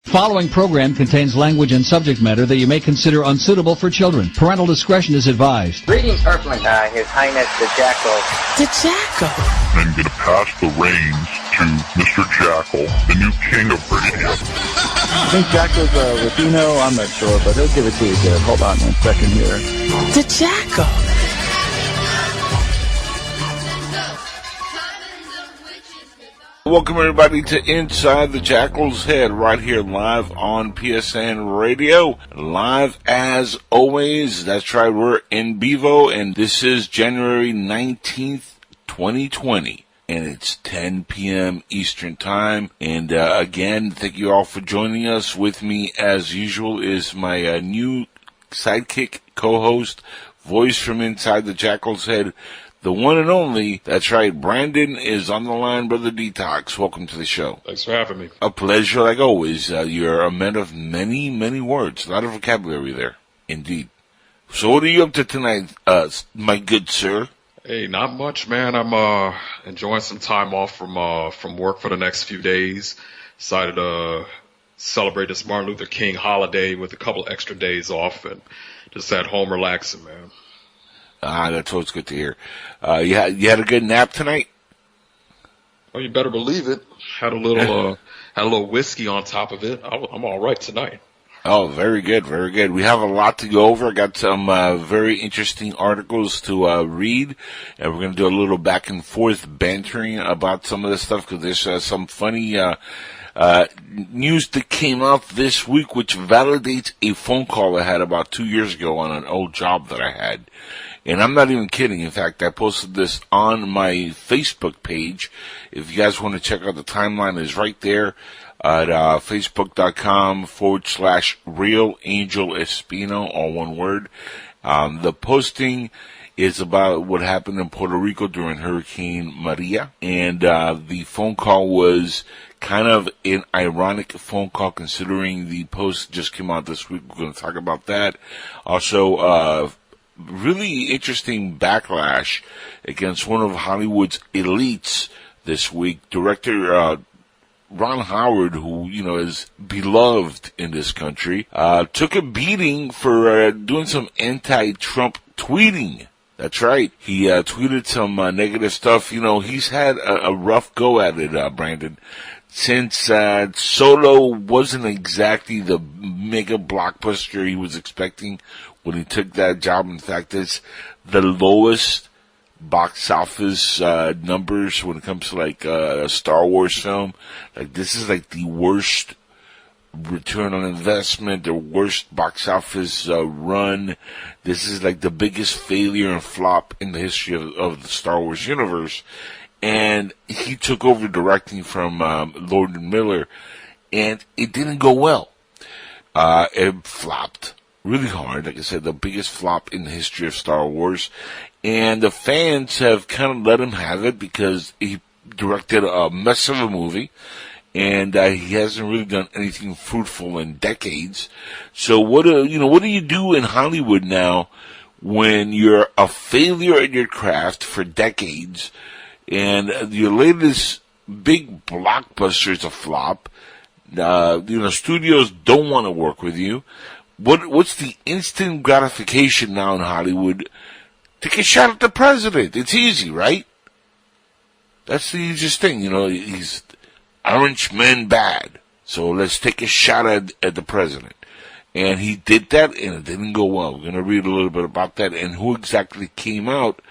Following program contains language and subject matter that you may consider unsuitable for children. Parental discretion is advised. Greetings, Earthling. His Highness the Jackals. The Jackal. I'm going to pass the reins to Mr. Jackal, the new king of radio. I think Jackals Espino. I'm not sure, but he'll give it to you good. Hold on one second here. The Jackal. Welcome, everybody, to Inside the Jackal's Head, right here live on PSN Radio. Live as always. That's right, we're in vivo, and this is January 19th, 2020. And it's 10 p.m. Eastern Time. And again, thank you all for joining us. With me, as usual, is my new sidekick, co-host, voice from Inside the Jackal's Head, the one and only. That's right, Brandon is on the line, Brother Detox. Welcome to the show. Thanks for having me. A pleasure, like always. You're a man of many, many words. A lot of vocabulary there, indeed. So what are you up to tonight, my good sir? Hey, not much, man. I'm enjoying some time off from work for the next few days. Decided to celebrate this Martin Luther King holiday with a couple extra days off and just at home relaxing, man. That's always good to hear. You had a good nap tonight? Oh, you better believe it. Had a little whiskey on top of it. I'm all right tonight. Oh, very good, very good. We have a lot to go over. I got some very interesting articles to read, and we're going to do a little back and forth bantering about some of this stuff because there's some funny news that came out this week which validates a phone call I had about 2 years ago on an old job that I had. And I'm not even kidding. In fact, I posted this on my Facebook page. If you guys want to check out the timeline, it's right there at facebook.com/Real Angel Espino, all one word. The posting is about what happened in Puerto Rico during Hurricane Maria. And the phone call was kind of an ironic phone call considering the post just came out this week. We're going to talk about that. Also, really interesting backlash against one of Hollywood's elites this week. Director Ron Howard, who, is beloved in this country, took a beating for doing some anti-Trump tweeting. That's right. He tweeted some negative stuff. He's had a rough go at it, Brandon. Since Solo wasn't exactly the mega blockbuster he was expecting when he took that job. In fact, it's the lowest box office numbers when it comes to like a Star Wars film. Like, this is like the worst return on investment, the worst box office run. This is like the biggest failure and flop in the history of the Star Wars universe. And he took over directing from Lord and Miller, and it didn't go well. It flopped really hard. Like I said, the biggest flop in the history of Star Wars. And the fans have kind of let him have it because he directed a mess of a movie, and he hasn't really done anything fruitful in decades. So what do you do in Hollywood now when you're a failure at your craft for decades, and your latest big blockbuster is a flop? Studios don't want to work with you. What's the instant gratification now in Hollywood? Take a shot at the president. It's easy, right? That's the easiest thing. He's orange men bad. So let's take a shot at the president. And he did that, and it didn't go well. We're going to read a little bit about that and who exactly came out.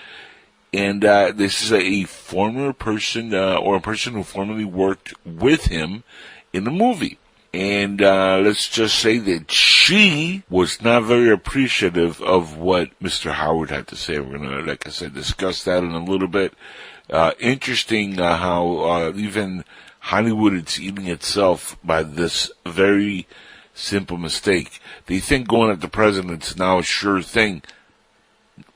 And this is a former person, or a person who formerly worked with him in the movie. And let's just say that she was not very appreciative of what Mr. Howard had to say. We're going to, like I said, discuss that in a little bit. Interesting how even Hollywood is eating itself by this very simple mistake. They think going at the president's now a sure thing.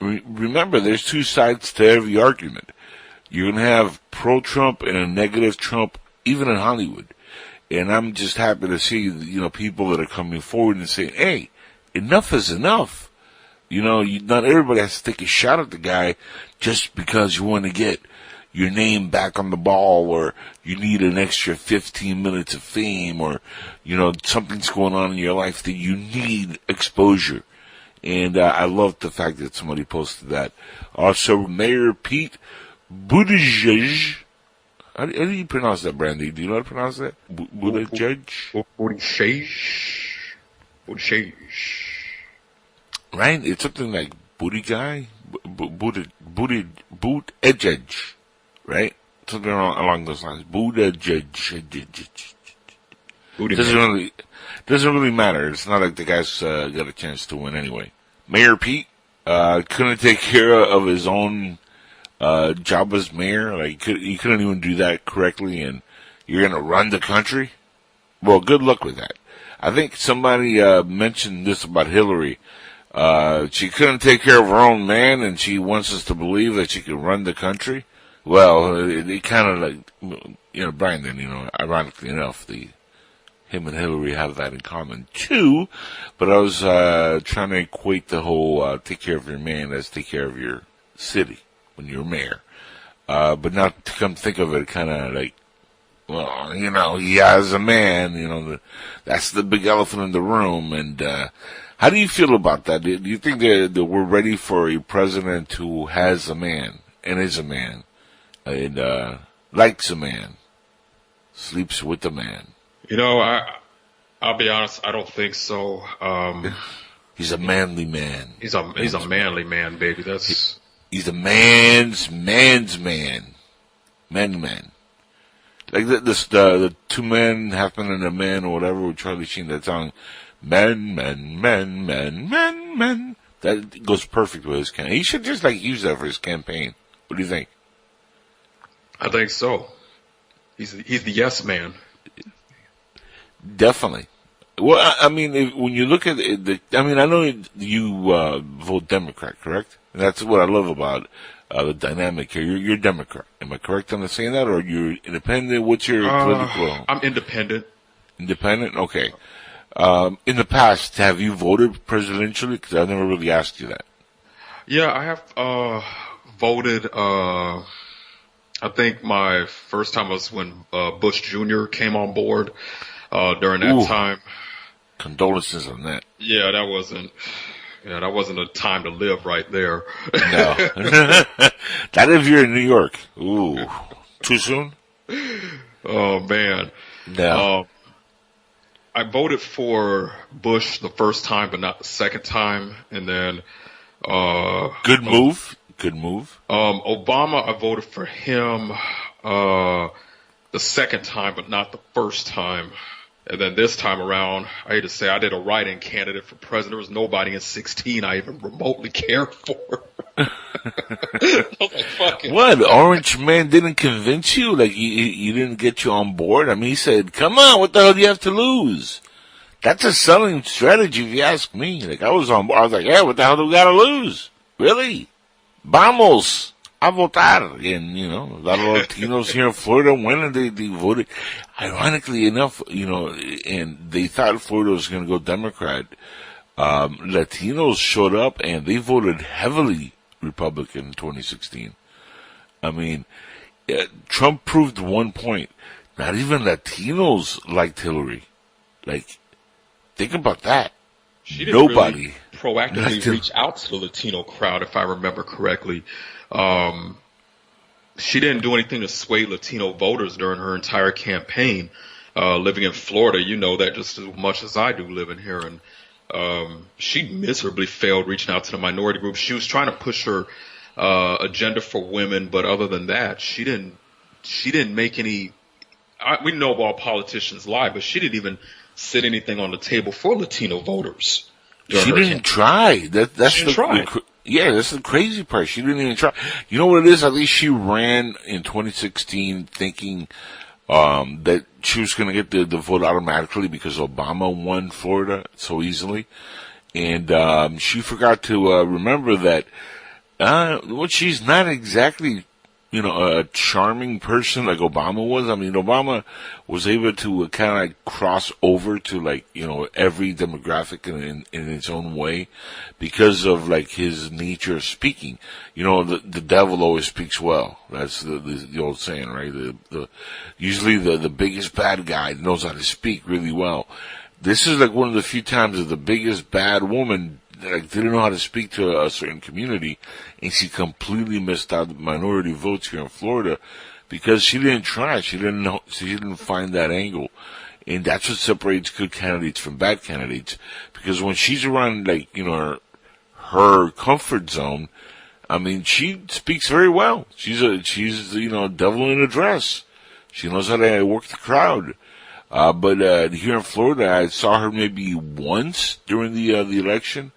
Remember, there's two sides to every argument. You're going to have pro-Trump and a negative Trump, even in Hollywood. And I'm just happy to see, people that are coming forward and saying, hey, enough is enough. Not everybody has to take a shot at the guy just because you want to get, your name back on the ball, or you need an extra 15 minutes of fame, or, something's going on in your life that you need exposure. And I love the fact that somebody posted that. Also, Mayor Pete Buttigieg. How do you pronounce that, Brandy? Do you know how to pronounce that? Buttigieg? Buttigieg. Right? It's something like booty guy? Buttigieg. Right? Something along those lines. Buttigieg. Doesn't really matter. It's not like the guy's got a chance to win anyway. Mayor Pete couldn't take care of his own job as mayor. Like he couldn't even do that correctly, and you're gonna run the country? Well, good luck with that. I think somebody mentioned this about Hillary. She couldn't take care of her own man, and she wants us to believe that she can run the country. Well, it kind of like, Brandon, ironically enough, him and Hillary have that in common too. But I was trying to equate the whole take care of your man as take care of your city when you're mayor. But not to come think of it, kind of like, well, he has a man. That's the big elephant in the room. And how do you feel about that? Do you think that we're ready for a president who has a man and is a man and likes a man, sleeps with a man? I'll be honest, I don't think so. He's a manly man. He's a manly man, baby. He's a man's man. Man. Like the two men, half man and a man, or whatever, with Charlie Sheen, that song, man. That goes perfect with his campaign. He should just use that for his campaign. What do you think? I think so. He's the yes man. Definitely. Well, I mean, when you look at I know you vote Democrat, correct? And that's what I love about the dynamic here. You're Democrat. Am I correct on saying that, or you're independent? What's your political? I'm independent. Independent? Okay. In the past, have you voted presidentially? Because I never really asked you that. Yeah, I have voted. I think my first time was when Bush Jr. came on board. During that time. Condolences on that. Yeah, that wasn't a time to live right there. No. Not if you're in New York. Ooh. Too soon? Oh, man. No. I voted for Bush the first time, but not the second time. And then, Good move. Obama, I voted for him, the second time, but not the first time. And then this time around, I hate to say, I did a write-in candidate for president. There was nobody in 16 I even remotely cared for. I was like, fuck it. What? Orange Man didn't convince you? Like, he didn't get you on board? I mean, he said, come on, what the hell do you have to lose? That's a selling strategy, if you ask me. Like, I was on board. I was like, yeah, what the hell do we got to lose? Really? Vamos a votar. And, a lot of Latinos here in Florida went and they voted. Ironically enough, and they thought Florida was going to go Democrat. Latinos showed up and they voted heavily Republican in 2016. I mean, Trump proved one point. Not even Latinos liked Hillary. Like, think about that. She didn't Nobody really proactively reach out to the Latino crowd, if I remember correctly. She didn't do anything to sway Latino voters during her entire campaign. Living in Florida, you know that just as much as I do living here. And she miserably failed reaching out to the minority group. She was trying to push her agenda for women, but other than that, she didn't make any. We know all politicians lie, but she didn't even sit anything on the table for Latino voters. She didn't try. That's the crazy part. She didn't even try. You know what it is? At least she ran in 2016 thinking that she was going to get the vote automatically because Obama won Florida so easily. And she forgot to remember that she's not exactly a charming person like Obama was. I mean, Obama was able to kind of like cross over to like, every demographic in its own way because of like his nature of speaking. The devil always speaks well. That's the old saying, right? Usually the biggest bad guy knows how to speak really well. This is like one of the few times that the biggest bad woman didn't know how to speak to a certain community, and she completely missed out the minority votes here in Florida because she didn't try. She didn't find that angle. And that's what separates good candidates from bad candidates. Because when she's around, her comfort zone, I mean, she speaks very well. She's devil in a dress. She knows how to work the crowd. But here in Florida, I saw her maybe once during the election,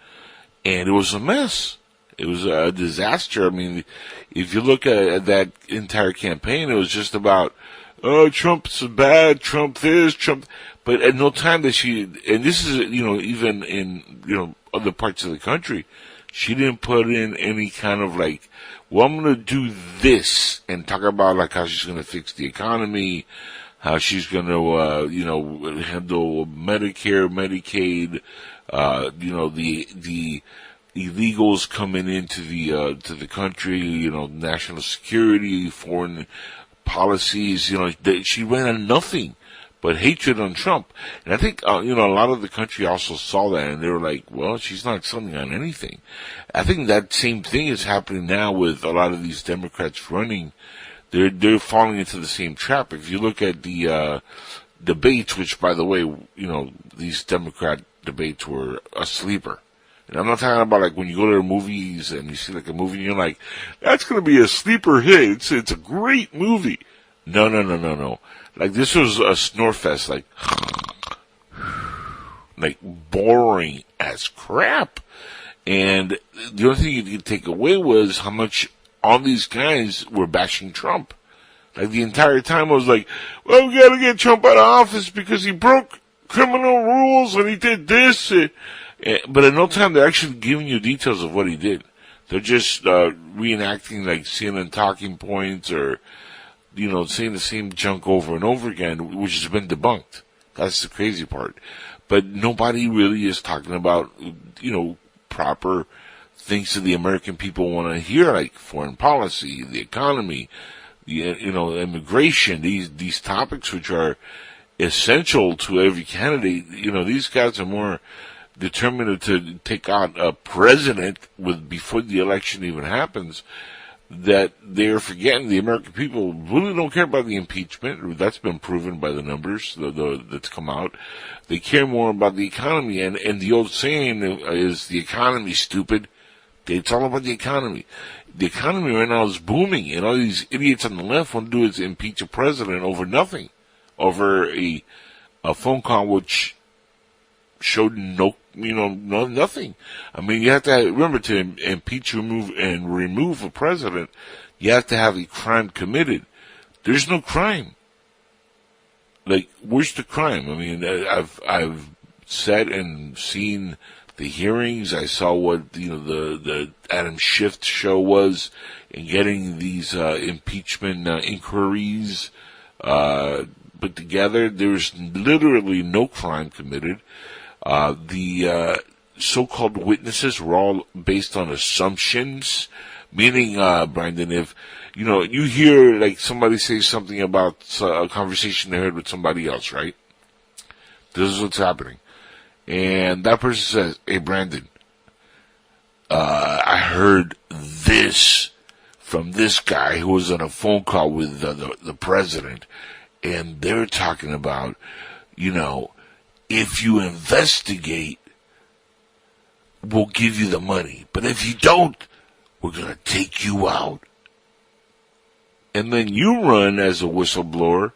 and it was a mess. It was a disaster. I mean, if you look at that entire campaign, it was just about, Trump's bad, Trump this, Trump. But at no time that and this is, even in, other parts of the country, she didn't put in any kind of like, well, I'm going to do this and talk about like how she's going to fix the economy, how she's going to, handle Medicare, Medicaid, the illegals coming into to the country, national security, foreign policies, she ran on nothing but hatred on Trump. And I think, a lot of the country also saw that and they were like, well, she's not selling on anything. I think that same thing is happening now with a lot of these Democrats running. They're falling into the same trap. If you look at the debates, which by the way, these Democrat debates were a sleeper. And I'm not talking about like when you go to the movies and you see like a movie and you're like, that's going to be a sleeper hit. It's a great movie. No. Like this was a snore fest, like boring as crap. And the only thing you could take away was how much all these guys were bashing Trump. Like the entire time I was like, well, we gotta get Trump out of office because he broke criminal rules and he did this. But at no time they're actually giving you details of what he did. They're just reenacting like CNN talking points or, saying the same junk over and over again, which has been debunked. That's the crazy part. But nobody really is talking about, proper things that the American people want to hear, like foreign policy, the economy, immigration, these topics which are essential to every candidate. These guys are more determined to take out a president before the election even happens, that they're forgetting the American people really don't care about the impeachment. That's been proven by the numbers that's come out. They care more about the economy, and the old saying is the economy's stupid. It's all about the economy. The economy right now is booming, and all these idiots on the left want to do is impeach a president over nothing, over a phone call which showed nothing. I mean, you have to remember, to impeach, remove a president, you have to have a crime committed. There's no crime. Like, where's the crime? I mean, I've sat and seen the hearings. I saw what the Adam Schiff show was in getting these impeachment inquiries put together. There's literally no crime committed. The so-called witnesses were all based on assumptions, meaning, Brandon, if, you hear like somebody say something about a conversation they heard with somebody else, right? This is what's happening. And that person says, hey, Brandon, I heard this from this guy who was on a phone call with the president, and they're talking about, if you investigate, we'll give you the money. But if you don't, we're going to take you out. And then you run as a whistleblower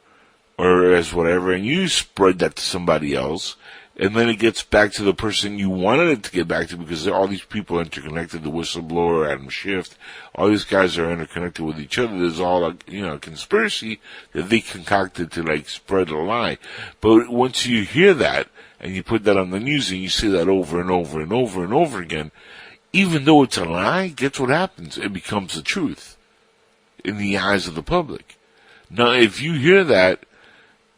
or as whatever, and you spread that to somebody else. And then it gets back to the person you wanted it to get back to, because all these people are interconnected. The whistleblower, Adam Schiff, all these guys are interconnected with each other. There's all a conspiracy that they concocted to spread a lie. But once you hear that and you put that on the news and you see that over and over and over and over again, even though it's a lie, guess what happens? It becomes the truth. in the eyes of the public. Now, if you hear that,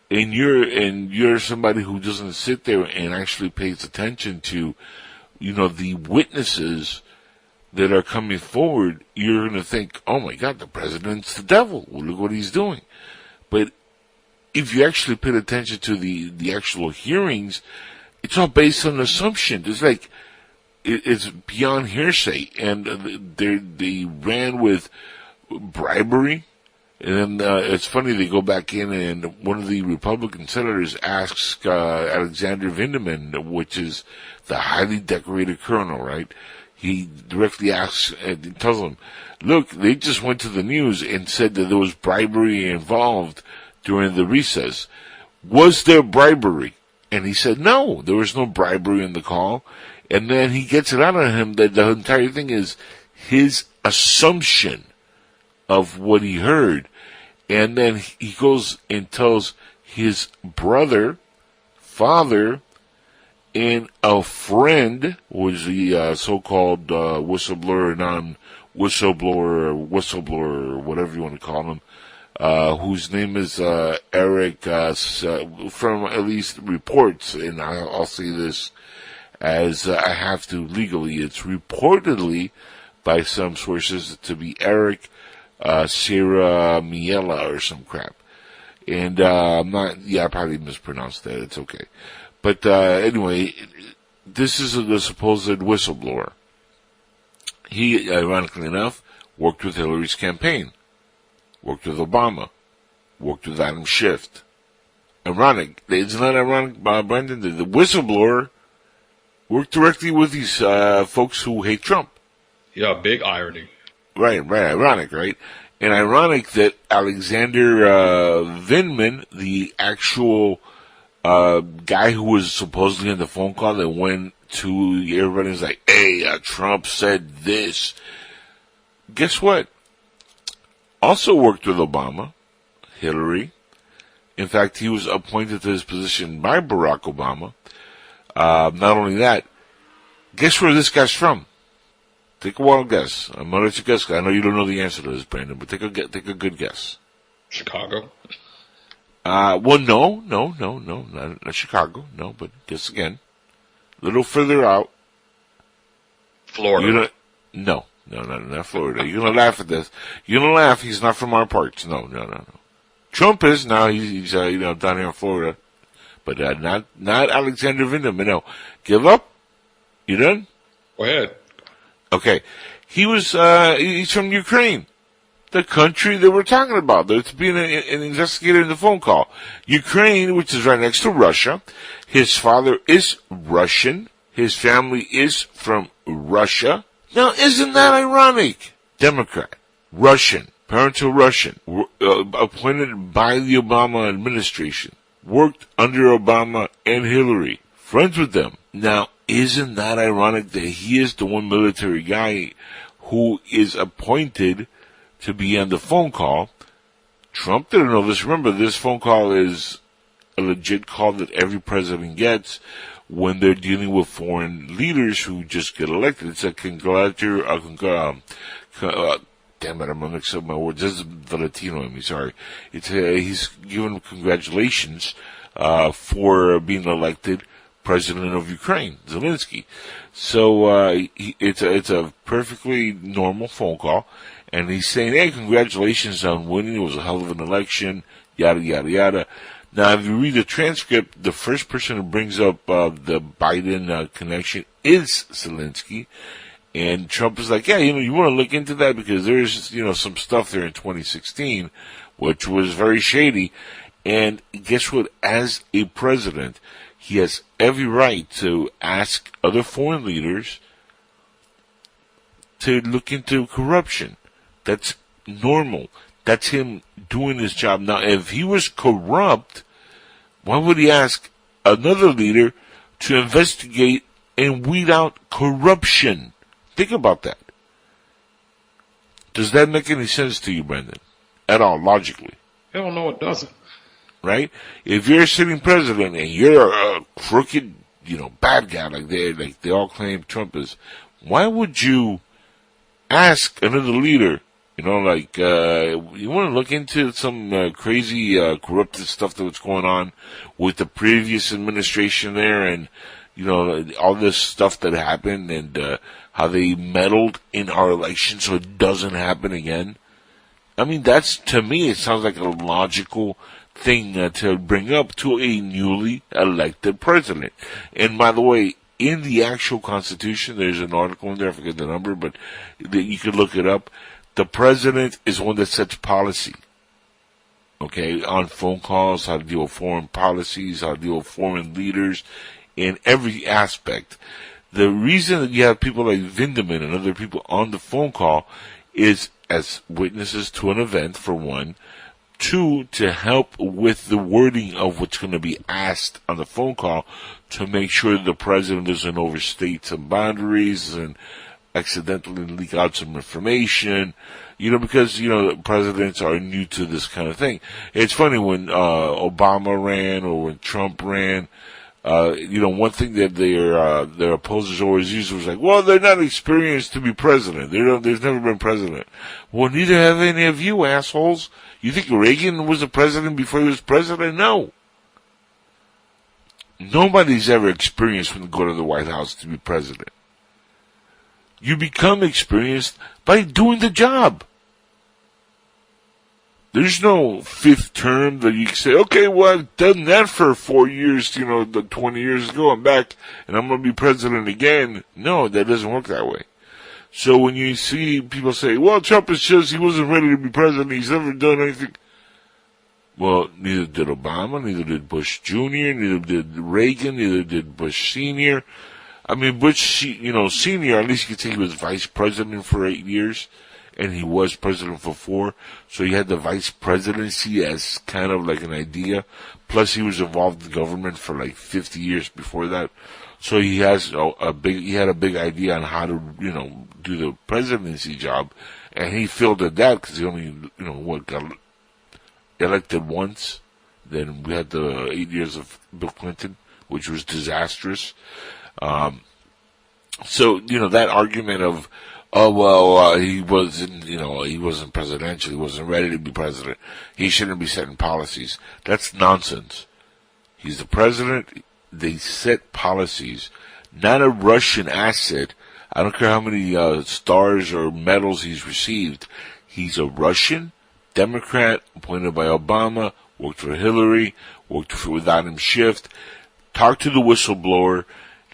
and you're somebody who doesn't sit there and actually pays attention to, the witnesses that are coming forward, you're going to think, oh my God, the president's the devil. Well, look what he's doing. But if you actually paid attention to the actual hearings, it's all based on assumption. It's like, it's beyond hearsay. And they ran with bribery. And then it's funny, they go back in and one of the Republican senators asks Alexander Vindman, which is the highly decorated colonel, right? He directly asks and tells him, look, they just went to the news and said that there was bribery involved during the recess. Was there bribery? And he said, no, there was no bribery in the call. And then he gets it out of him that the entire thing is his assumption of what he heard. And then he goes and tells his brother, father, and a friend, was the so-called whistleblower, whistleblower, whatever you want to call him, whose name is Eric, from at least reports, and I'll say this as I have to legally, it's reportedly by some sources to be Eric Sierra Miela or some crap. And I probably mispronounced that. It's okay. But anyway, this is the supposed whistleblower. He, ironically enough, worked with Hillary's campaign, worked with Obama, worked with Adam Schiff. Ironic. Isn't that ironic, Brendan? The whistleblower worked directly with these folks who hate Trump. Yeah, big irony. Right, ironic, right? And ironic that Alexander Vindman, the actual guy who was supposedly on the phone call that went to everybody and was like, hey, Trump said this. Guess what? Also worked with Obama, Hillary. In fact, he was appointed to his position by Barack Obama. Not only that, guess where this guy's from? Take a wild guess. I'm gonna let you guess. I know you don't know the answer to this, Brandon, but take a good guess. Chicago? Well, no, not Chicago. No, but guess again. A little further out. Florida. No, not Florida. You're gonna laugh at this. You're gonna laugh. He's not from our parts. No. Trump is now. He's down here in Florida, but not Alexander Vindman. No, give up. You done? Go ahead. Okay, he's from Ukraine, the country that we're talking about. There's being an investigator in the phone call. Ukraine, which is right next to Russia. His father is Russian. His family is from Russia. Now, isn't that ironic? Democrat, Russian, parental Russian, appointed by the Obama administration, worked under Obama and Hillary, friends with them. Now, isn't that ironic that he is the one military guy who is appointed to be on the phone call? Trump didn't know this. Remember, this phone call is a legit call that every president gets when they're dealing with foreign leaders who just get elected. It's a congratulatory, damn it, I'm gonna mix up my words. This is the Latino in me, sorry. He's given congratulations, for being elected president of Ukraine, Zelensky. So, it's a perfectly normal phone call. And he's saying, hey, congratulations on winning. It was a hell of an election, yada, yada, yada. Now, if you read the transcript, the first person who brings up the Biden connection is Zelensky. And Trump is like, yeah, you want to look into that because there's, some stuff there in 2016, which was very shady. And guess what? As a president, he has every right to ask other foreign leaders to look into corruption. That's normal. That's him doing his job. Now, if he was corrupt, why would he ask another leader to investigate and weed out corruption? Think about that. Does that make any sense to you, Brendan? At all, logically? Hell no, it doesn't. Right? If you're a sitting president and you're a crooked, bad guy like they all claim Trump is, why would you ask another leader You know, like, you want to look into some crazy, corrupted stuff that was going on with the previous administration there, and, you know, all this stuff that happened, and how they meddled in our election so it doesn't happen again. I mean, that's, to me, it sounds like a logical thing to bring up to a newly elected president. And by the way, in the actual Constitution, there's an article in there, I forget the number, but you can look it up. The president is one that sets policy, okay, on phone calls, how to deal with foreign policies, how to deal with foreign leaders, in every aspect. The reason that you have people like Vindeman and other people on the phone call is as witnesses to an event, for one. Two, to help with the wording of what's going to be asked on the phone call to make sure the president doesn't overstate some boundaries and accidentally leak out some information, you know, because, you know, presidents are new to this kind of thing. It's funny when Obama ran or when Trump ran, you know, one thing that their opposers always used was like, well, they're not experienced to be president. There's never been president. Well, neither have any of you assholes. You think Reagan was a president before he was president? No. Nobody's ever experienced when they go to the White House to be president. You become experienced by doing the job. There's no fifth term that you can say, okay, well, I've done that for 4 years, you know, 20 years ago, I'm back, and I'm going to be president again. No, that doesn't work that way. So when you see people say, well, Trump is just, he wasn't ready to be president, he's never done anything. Well, neither did Obama, neither did Bush Jr., neither did Reagan, neither did Bush Sr. I mean, Bush, you know, Sr., at least you could say he was vice president for 8 years. And he was president for 4, so he had the vice presidency as kind of like an idea. Plus, he was involved in government for like 50 years before that, so he has he had a big idea on how to, you know, do the presidency job, and he failed at that because he only, you know, got elected once. Then we had the 8 years of Bill Clinton, which was disastrous. So, you know, that argument of, oh, well, he wasn't presidential, he wasn't ready to be president, he shouldn't be setting policies. That's nonsense. He's the president, they set policies, not a Russian asset. I don't care how many stars or medals he's received. He's a Russian Democrat appointed by Obama, worked for Hillary, worked with Adam Schiff, talked to the whistleblower,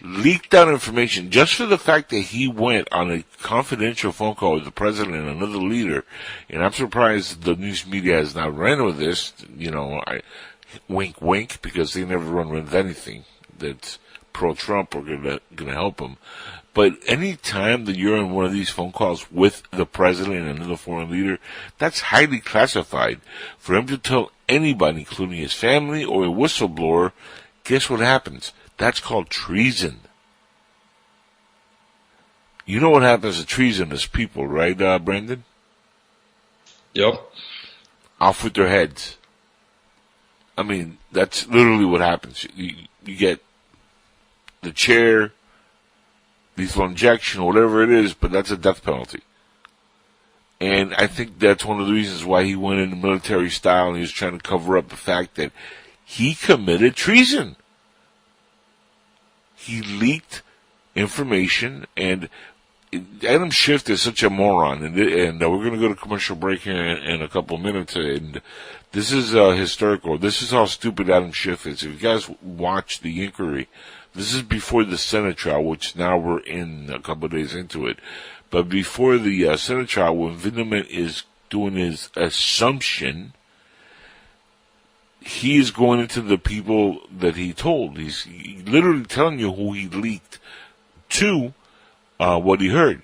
leaked out information just for the fact that he went on a confidential phone call with the president and another leader. And I'm surprised the news media has not ran with this, you know, wink wink, because they never run with anything that's pro-Trump or gonna help him. But any time that you're on one of these phone calls with the president and another foreign leader, that's highly classified. For him to tell anybody, including his family or a whistleblower, guess what happens? That's called treason. You know what happens to treasonous people, right, Brandon? Yep. Off with their heads. I mean, that's literally what happens. You get the chair, lethal injection, whatever it is, but that's a death penalty. And I think that's one of the reasons why he went into military style and he was trying to cover up the fact that he committed treason. He leaked information, and Adam Schiff is such a moron, and we're going to go to commercial break here in a couple of minutes, and this is historical. This is how stupid Adam Schiff is. If you guys watch the inquiry, this is before the Senate trial, which now we're in a couple of days into it, but before the Senate trial, when Vindeman is doing his assumption, he's going into the people that he told. He's literally telling you who he leaked to, what he heard.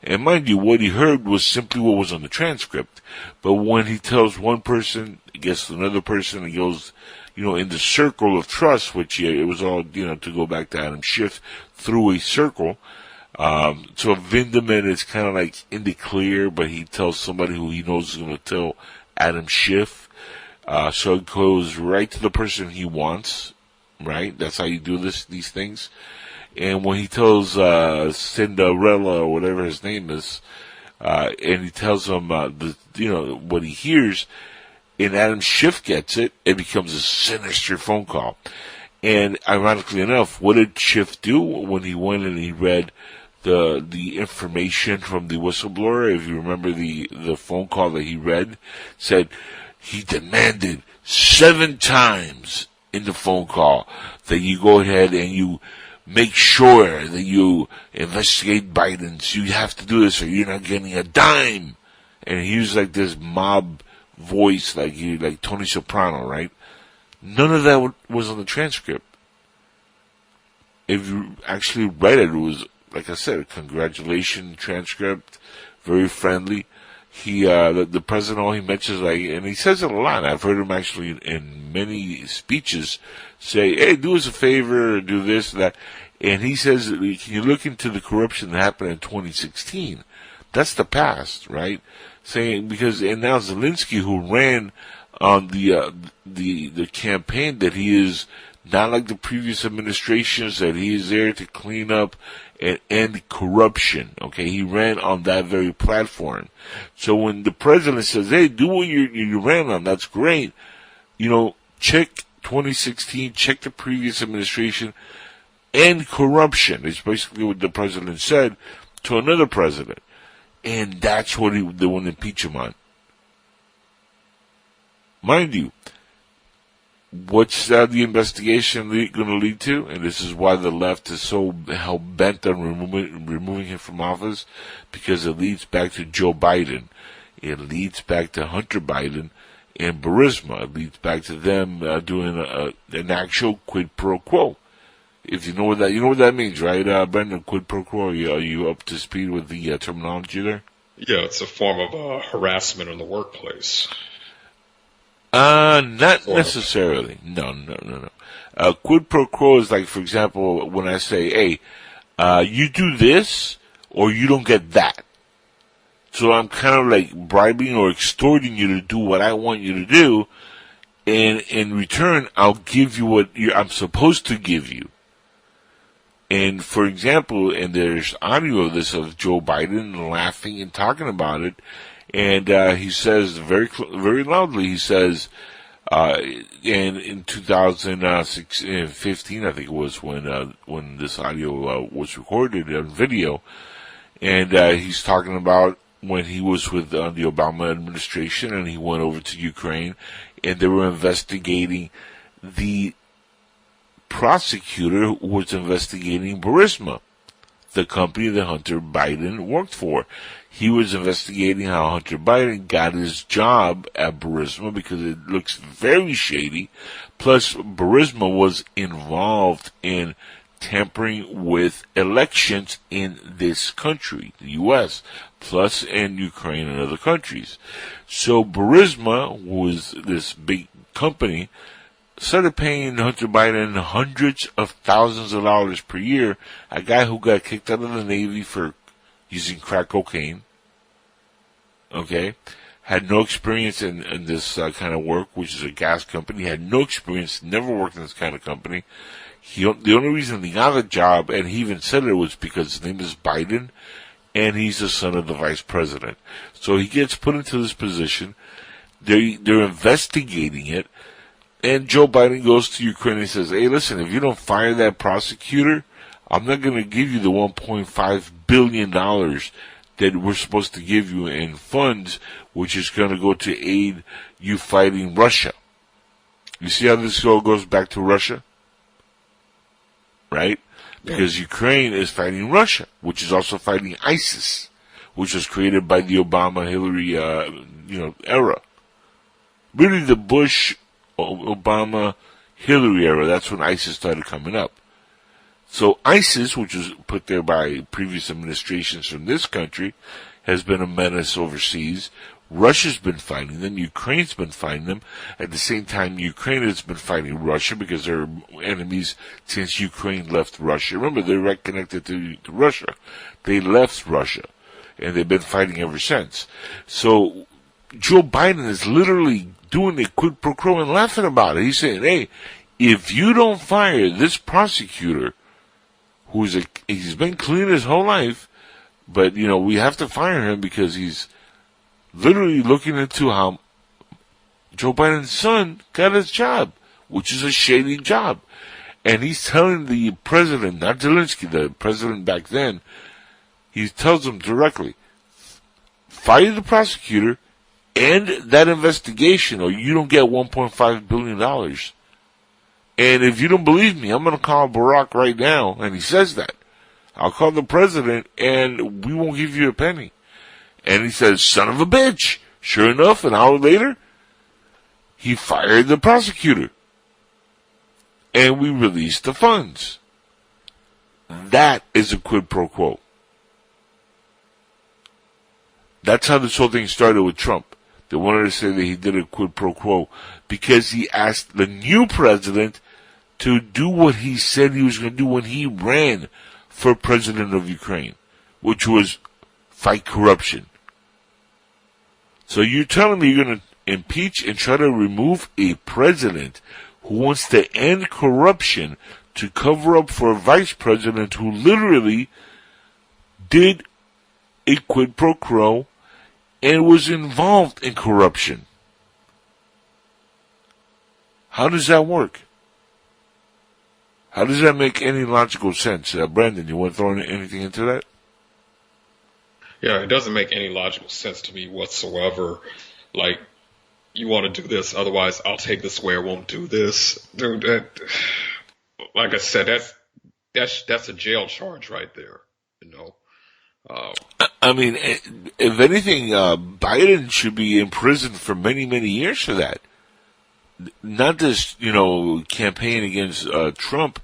And mind you, what he heard was simply what was on the transcript. But when he tells one person, he gets to another person, he goes, you know, in the circle of trust, which it was all, you know, to go back to Adam Schiff, through a circle. So Vindeman is kind of like in the clear, but he tells somebody who he knows is going to tell Adam Schiff. So it goes right to the person he wants, right? That's how you do these things. And when he tells Cinderella, or whatever his name is, and he tells him what he hears, and Adam Schiff gets it. It becomes a sinister phone call. And ironically enough, what did Schiff do when he went and he read the information from the whistleblower? If you remember the phone call that he read, said he demanded 7 times in the phone call that you go ahead and you make sure that you investigate Biden. So you have to do this or you're not getting a dime. And he used like this mob voice, like Tony Soprano, right? None of that was on the transcript. If you actually read it, it was, like I said, a congratulations transcript, very friendly. He, the president, all he mentions, and he says it a lot. I've heard him actually in many speeches say, hey, do us a favor, do this, that. And he says, can you look into the corruption that happened in 2016? That's the past, right? Saying, and now Zelensky, who ran on the campaign, that he is not like the previous administrations, that he is there to clean up and end corruption. Okay, he ran on that very platform. So when the president says, "Hey, do what you ran on," that's great. Check 2016, check the previous administration, end corruption. It's basically what the president said to another president, and that's what they want to impeach him on. Mind you, what's the investigation going to lead to? And this is why the left is so hell-bent on removing him from office, because it leads back to Joe Biden. It leads back to Hunter Biden and Burisma. It leads back to them doing an actual quid pro quo. If you know what that means, right, Brendan? Quid pro quo. Are you up to speed with the terminology there? Yeah, it's a form of harassment in the workplace. Not necessarily. No. Quid pro quo is like, for example, when I say, hey, you do this or you don't get that. So I'm kind of like bribing or extorting you to do what I want you to do, and in return, I'll give you what I'm supposed to give you. And for example, and there's audio of this of Joe Biden laughing and talking about it, and he says very loudly, he says, in 2015, I think it was when this audio was recorded on video, and he's talking about when he was with the Obama administration and he went over to Ukraine and they were investigating the prosecutor who was investigating Burisma, the company that Hunter Biden worked for. He was investigating how Hunter Biden got his job at Burisma because it looks very shady. Plus, Burisma was involved in tampering with elections in this country, the U.S., plus in Ukraine and other countries. So Burisma, who was this big company, started paying Hunter Biden hundreds of thousands of dollars per year, a guy who got kicked out of the Navy for using crack cocaine, okay, had no experience in this kind of work, which is a gas company, had no experience, never worked in this kind of company. The only reason he got the job, and he even said it, was because his name is Biden, and he's the son of the vice president. So he gets put into this position. They're investigating it, and Joe Biden goes to Ukraine and says, hey, listen, if you don't fire that prosecutor, I'm not going to give you the $1.5 billion that we're supposed to give you in funds, which is going to go to aid you fighting Russia. You see how this all goes back to Russia? Right? Because Ukraine is fighting Russia, which is also fighting ISIS, which was created by the Obama-Hillary, era. Really the Bush-Obama-Hillary era, that's when ISIS started coming up. So ISIS, which was put there by previous administrations from this country, has been a menace overseas. Russia's been fighting them. Ukraine's been fighting them. At the same time, Ukraine has been fighting Russia because they're enemies since Ukraine left Russia. Remember, they're right connected to Russia. They left Russia, and they've been fighting ever since. So Joe Biden is literally doing a quid pro quo and laughing about it. He's saying, hey, if you don't fire this prosecutor, he's been clean his whole life, But, we have to fire him because he's literally looking into how Joe Biden's son got his job, which is a shady job. And he's telling the president, not Zelensky, the president back then, he tells him directly, fire the prosecutor, end that investigation, or you don't get $1.5 billion. And if you don't believe me, I'm going to call Barack right now, and he says that. I'll call the president, and we won't give you a penny. And he says, son of a bitch. Sure enough, an hour later, he fired the prosecutor. And we released the funds. That is a quid pro quo. That's how this whole thing started with Trump. They wanted to say that he did a quid pro quo because he asked the new president to do what he said he was going to do when he ran for president of Ukraine, which was fight corruption. So you're telling me you're going to impeach and try to remove a president who wants to end corruption to cover up for a vice president who literally did a quid pro quo and was involved in corruption? How does that work? How does that make any logical sense? Brandon, you want to throw anything into that? Yeah, it doesn't make any logical sense to me whatsoever. Like, you want to do this, otherwise I'll take this away, I won't do this. Dude, like I said, that's a jail charge right there, I mean, if anything, Biden should be in prison for many, many years for that. Not just, campaign against Trump.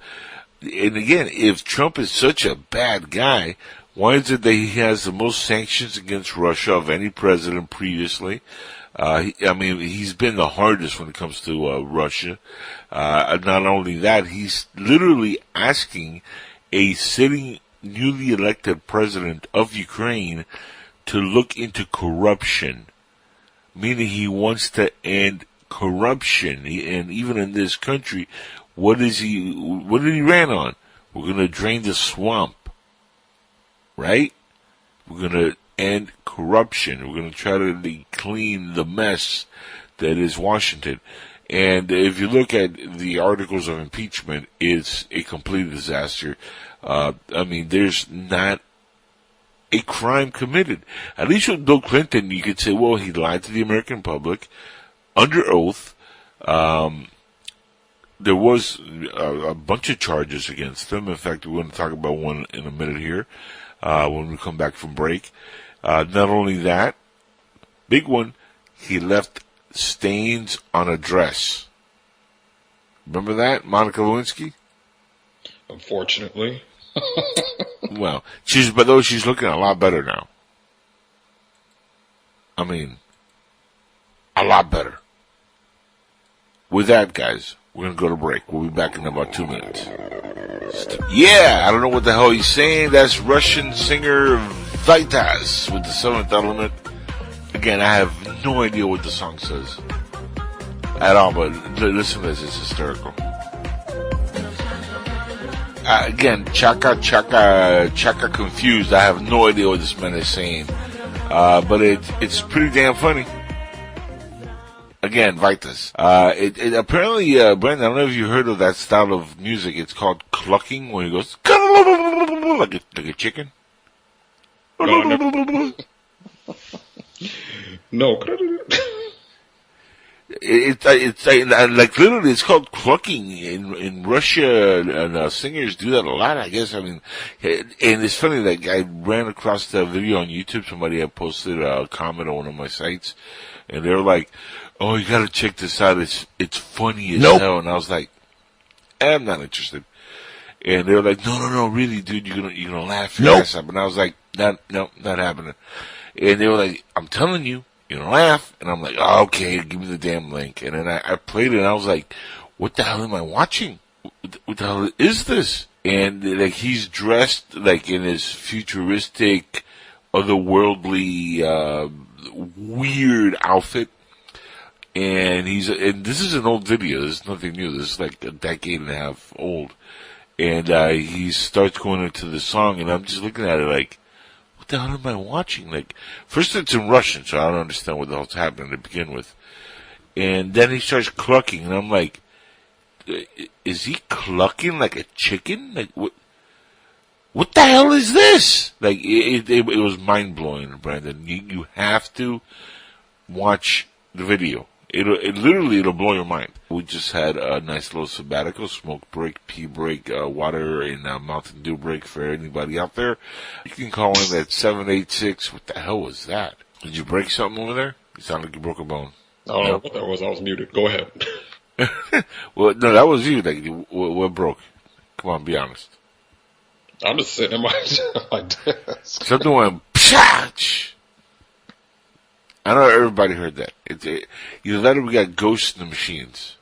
And again, if Trump is such a bad guy, why is it that he has the most sanctions against Russia of any president previously? He's been the hardest when it comes to Russia. Not only that, he's literally asking a sitting, newly elected president of Ukraine to look into corruption, meaning he wants to end corruption. And even in this country, what did he ran on? We're going to drain the swamp, right? We're going to end corruption. We're going to try to clean the mess that is Washington. And if you look at the articles of impeachment, it's a complete disaster. There's not a crime committed. At least with Bill Clinton, you could say, well, he lied to the American public under oath. There was a bunch of charges against him. In fact, we're going to talk about one in a minute here when we come back from break. Not only that, big one, he left stains on a dress. Remember that, Monica Lewinsky? Unfortunately. Well, she's looking a lot better now. I mean, a lot better. With that, guys, we're going to go to break. We'll be back in about 2 minutes. Yeah, I don't know what the hell he's saying. That's Russian singer Vitas with the Seventh Element. Again, I have no idea what the song says at all, but listen to this. It's hysterical. Again, Chaka confused. I have no idea what this man is saying. But it's pretty damn funny. Again, Vitas. It apparently, Brandon, I don't know if you heard of that style of music. It's called clucking, where he goes like a chicken. No. It's like literally, it's called clucking in Russia, and singers do that a lot, I guess. I mean, and it's funny that I ran across that video on YouTube. Somebody had posted a comment on one of my sites, and they were like, "Oh, you gotta check this out. It's funny as hell." And I was like, "I'm not interested." And they were like, "No, really, dude, you're gonna laugh your ass up." And I was like, "Not happening." And they were like, "I'm telling you, you're gonna laugh." And I'm like, "Oh, okay, give me the damn link." And then I played it, and I was like, "What the hell am I watching? What the hell is this?" And like, he's dressed like in his futuristic, otherworldly, weird outfit. And this is an old video. This is nothing new. This is like a decade and a half old. And he starts going into the song, and I'm just looking at it like, what the hell am I watching? Like, first it's in Russian, so I don't understand what the hell's happening to begin with. And then he starts clucking, and I'm like, is he clucking like a chicken? Like, what the hell is this? Like, it was mind-blowing, Brandon. You have to watch the video. It'll blow your mind. We just had a nice little sabbatical, smoke break, pee break, water and Mountain Dew break for anybody out there. You can call in at 786. What the hell was that? Did you break something over there? You sound like you broke a bone. I don't know what that was. I was muted. Go ahead. Well, no, that was you. Like, what broke? Come on, be honest. I'm just sitting in my desk. Something went pshatch. I know everybody heard that. Either that or we got ghosts in the machines.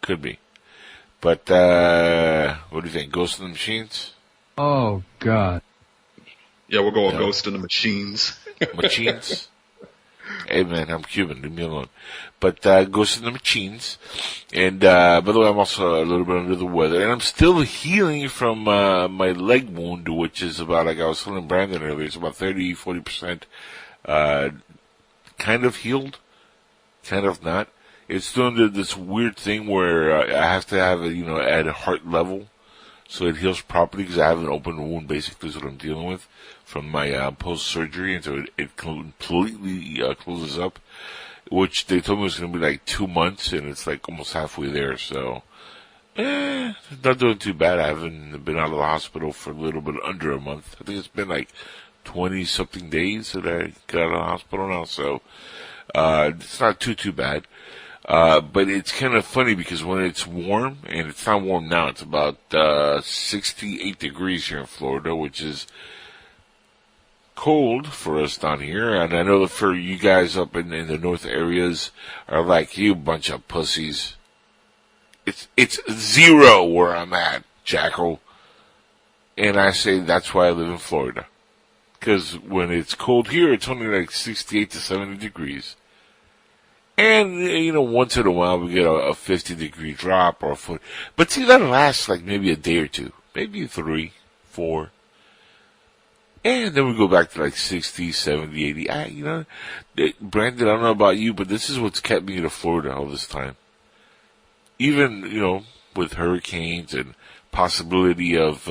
Could be. But, what do you think? Ghosts in the machines? Oh, God. Yeah, we're going ghost in the machines. Machines? Hey, man, I'm Cuban. Leave me alone. But ghosts in the machines. And, by the way, I'm also a little bit under the weather. And I'm still healing from my leg wound, which is about, like I was telling Brandon earlier, it's about 30-40%. Kind of healed, kind of not. It's doing this weird thing where I have to have it, at a heart level, so it heals properly. Because I have an open wound, basically, is what I'm dealing with from my post-surgery, and so it completely closes up. Which they told me was going to be like 2 months, and it's like almost halfway there. So, it's not doing too bad. I haven't been out of the hospital for a little bit under a month. I think it's been like 20-something days that I got out of the hospital now, so it's not too bad. But it's kind of funny because when it's warm, and it's not warm now, it's about 68 degrees here in Florida, which is cold for us down here. And I know that for you guys up in the north areas are like, you bunch of pussies. It's 0 where I'm at, Jackal. And I say that's why I live in Florida. Because when it's cold here, it's only like 68 to 70 degrees. And, once in a while we get a 50-degree drop or a foot. But see, that lasts like maybe a day or two. Maybe 3, 4. And then we go back to like 60, 70, 80. Brandon, I don't know about you, but this is what's kept me to Florida all this time. Even, with hurricanes and possibility of,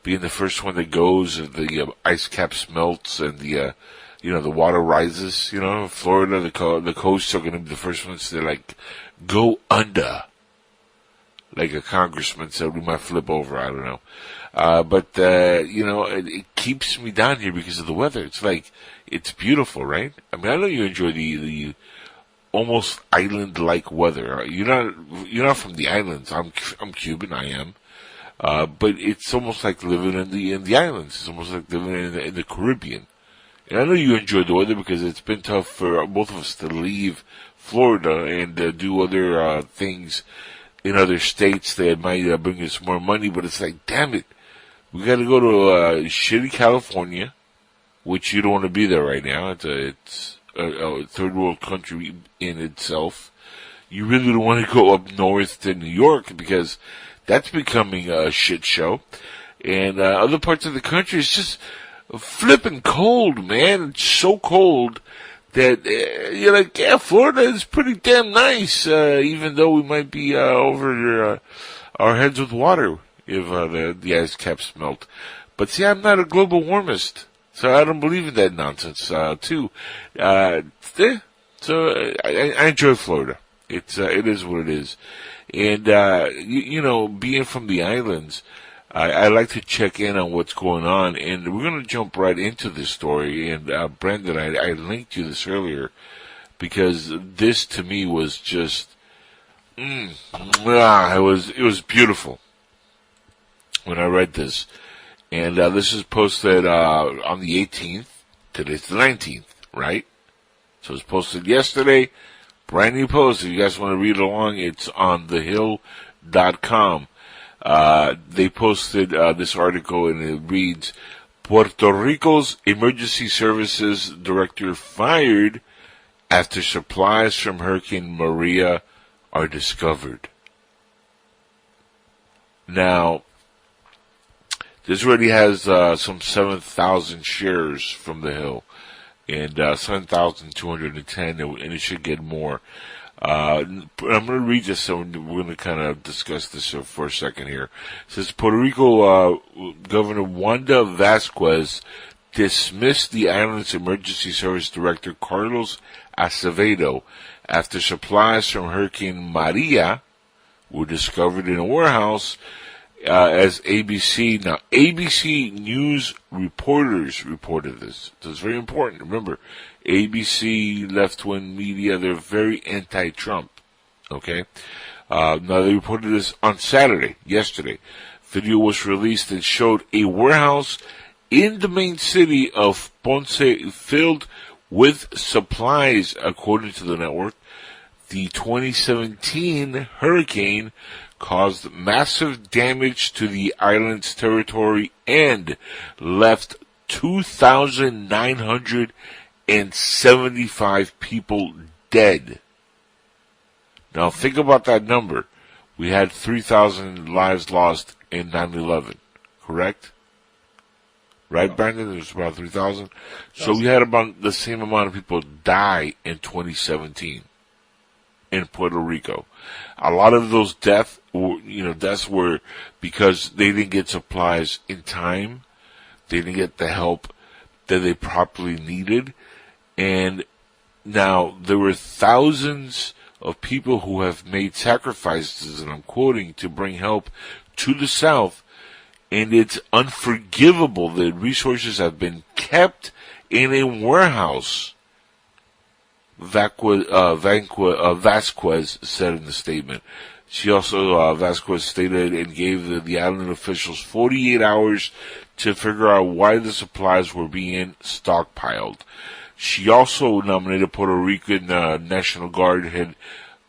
being the first one that goes, and the ice cap melts, and the water rises. Florida, the coasts are going to be the first ones to like go under. Like a congressman said, we might flip over. I don't know, but it keeps me down here because of the weather. It's like it's beautiful, right? I mean, I know you enjoy the almost island-like weather. You're not from the islands. I'm Cuban. I am. But it's almost like living in the islands. It's almost like living in the Caribbean. And I know you enjoy the weather because it's been tough for both of us to leave Florida and do other things in other states that might bring us more money. But it's like, damn it, we got to go to shitty California, which you don't want to be there right now. It's a third world country in itself. You really don't want to go up north to New York because that's becoming a shit show. And other parts of the country, it's just flipping cold, man. It's so cold that you're like, yeah, Florida is pretty damn nice, even though we might be over our heads with water if the ice caps melt. But see, I'm not a global warmist, so I don't believe in that nonsense, too. So I enjoy Florida. It is what it is. And, being from the islands, I like to check in on what's going on, and we're going to jump right into this story. And, Brandon, I linked you this earlier because this to me was just, it was beautiful when I read this. And, this is posted, on the 18th. Today's the 19th, right? So it's posted yesterday. Brand new post. If you guys want to read along, it's on thehill.com. They posted this article, and it reads, Puerto Rico's emergency services director fired after supplies from Hurricane Maria are discovered. Now, This already has some 7,000 shares from the Hill, and 7,210, and it should get more. I'm going to read this, so we're going to kind of discuss this for a second here. It says Puerto Rico Governor Wanda Vasquez dismissed the island's emergency service director Carlos Acevedo after supplies from Hurricane Maria were discovered in a warehouse. As ABC News reporters reported this. So it's very important. Remember, ABC, left-wing media, they're very anti-Trump. Okay? Now they reported this on Saturday, yesterday. Video was released that showed a warehouse in the main city of Ponce filled with supplies, according to the network. The 2017 hurricane caused massive damage to the island's territory and left 2,975 people dead. Now think about that number. We had 3,000 lives lost in 9/11, correct? Right, Brandon? It was about 3,000. So we had about the same amount of people die in 2017 in Puerto Rico. A lot of those deaths were because they didn't get supplies in time. They didn't get the help that they properly needed. And now there were thousands of people who have made sacrifices, and I'm quoting, to bring help to the South. And it's unforgivable that resources have been kept in a warehouse, Vasquez said in the statement. She also, Vasquez stated and gave the island officials 48 hours to figure out why the supplies were being stockpiled. She also nominated Puerto Rican National Guard head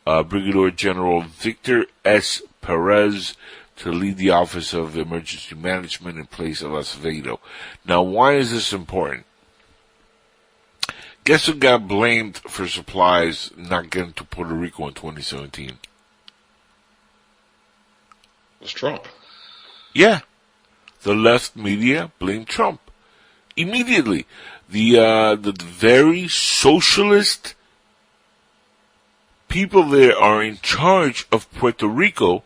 Brigadier General Victor S. Perez to lead the Office of Emergency Management in place of Acevedo. Now, why is this important? Guess who got blamed for supplies not getting to Puerto Rico in 2017? It was Trump. Yeah. The left media blamed Trump. Immediately. The very socialist people that are in charge of Puerto Rico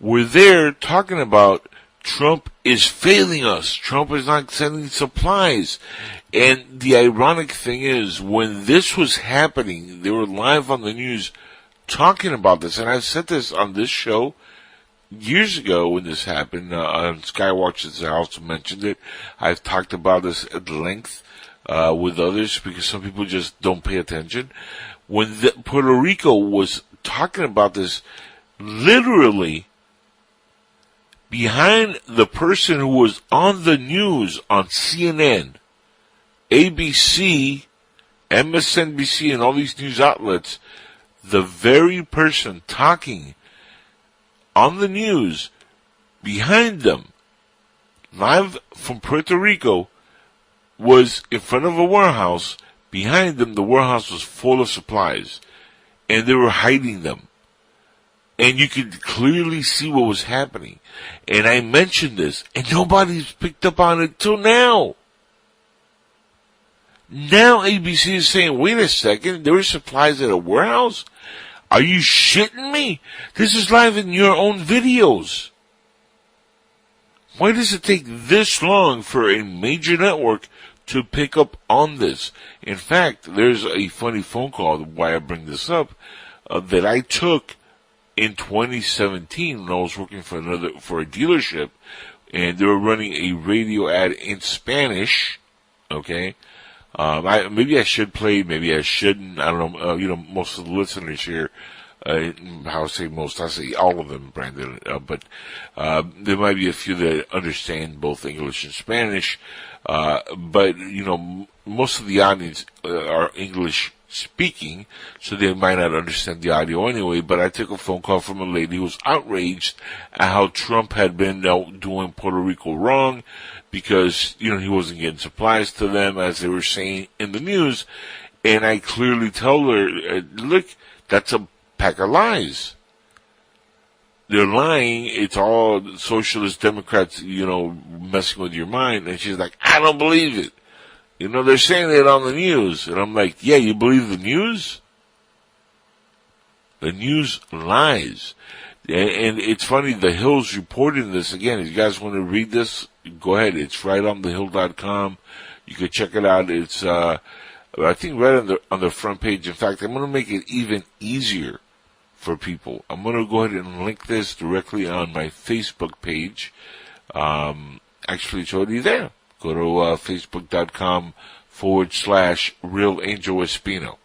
were there talking about Trump is failing us. Trump is not sending supplies. And the ironic thing is, when this was happening, they were live on the news talking about this. And I've said this on this show years ago when this happened. On Skywatchers, I also mentioned it. I've talked about this at length with others because some people just don't pay attention. When Puerto Rico was talking about this, literally behind the person who was on the news on CNN, ABC, MSNBC, and all these news outlets, the very person talking on the news behind them, live from Puerto Rico, was in front of a warehouse. Behind them, the warehouse was full of supplies, and they were hiding them. And you could clearly see what was happening. And I mentioned this, and nobody's picked up on it till now. Now ABC is saying, wait a second, there were supplies at a warehouse? Are you shitting me? This is live in your own videos. Why does it take this long for a major network to pick up on this? In fact, there's a funny phone call, why I bring this up, that I took in 2017 when I was working for a dealership, and they were running a radio ad in Spanish. Okay, maybe I should play, maybe I shouldn't. I don't know. Most of the listeners here, I say most, I say all of them, Brandon. But there might be a few that understand both English and Spanish. But most of the audience are English speaking, so they might not understand the audio anyway. But I took a phone call from a lady who was outraged at how Trump had been doing Puerto Rico wrong because, he wasn't getting supplies to them as they were saying in the news. And I clearly told her, look, that's a pack of lies. they're lying. It's all socialist Democrats, messing with your mind. And she's like, I don't believe it. They're saying it on the news. And I'm like, yeah, you believe the news? The news lies. And it's funny, The Hill's reporting this again. If you guys want to read this, go ahead. It's right on thehill.com. You can check it out. It's, I think right on the front page. In fact, I'm going to make it even easier for people. I'm going to go ahead and link this directly on my Facebook page. Actually, it's already there. Go to facebook.com/Real Angel Espino.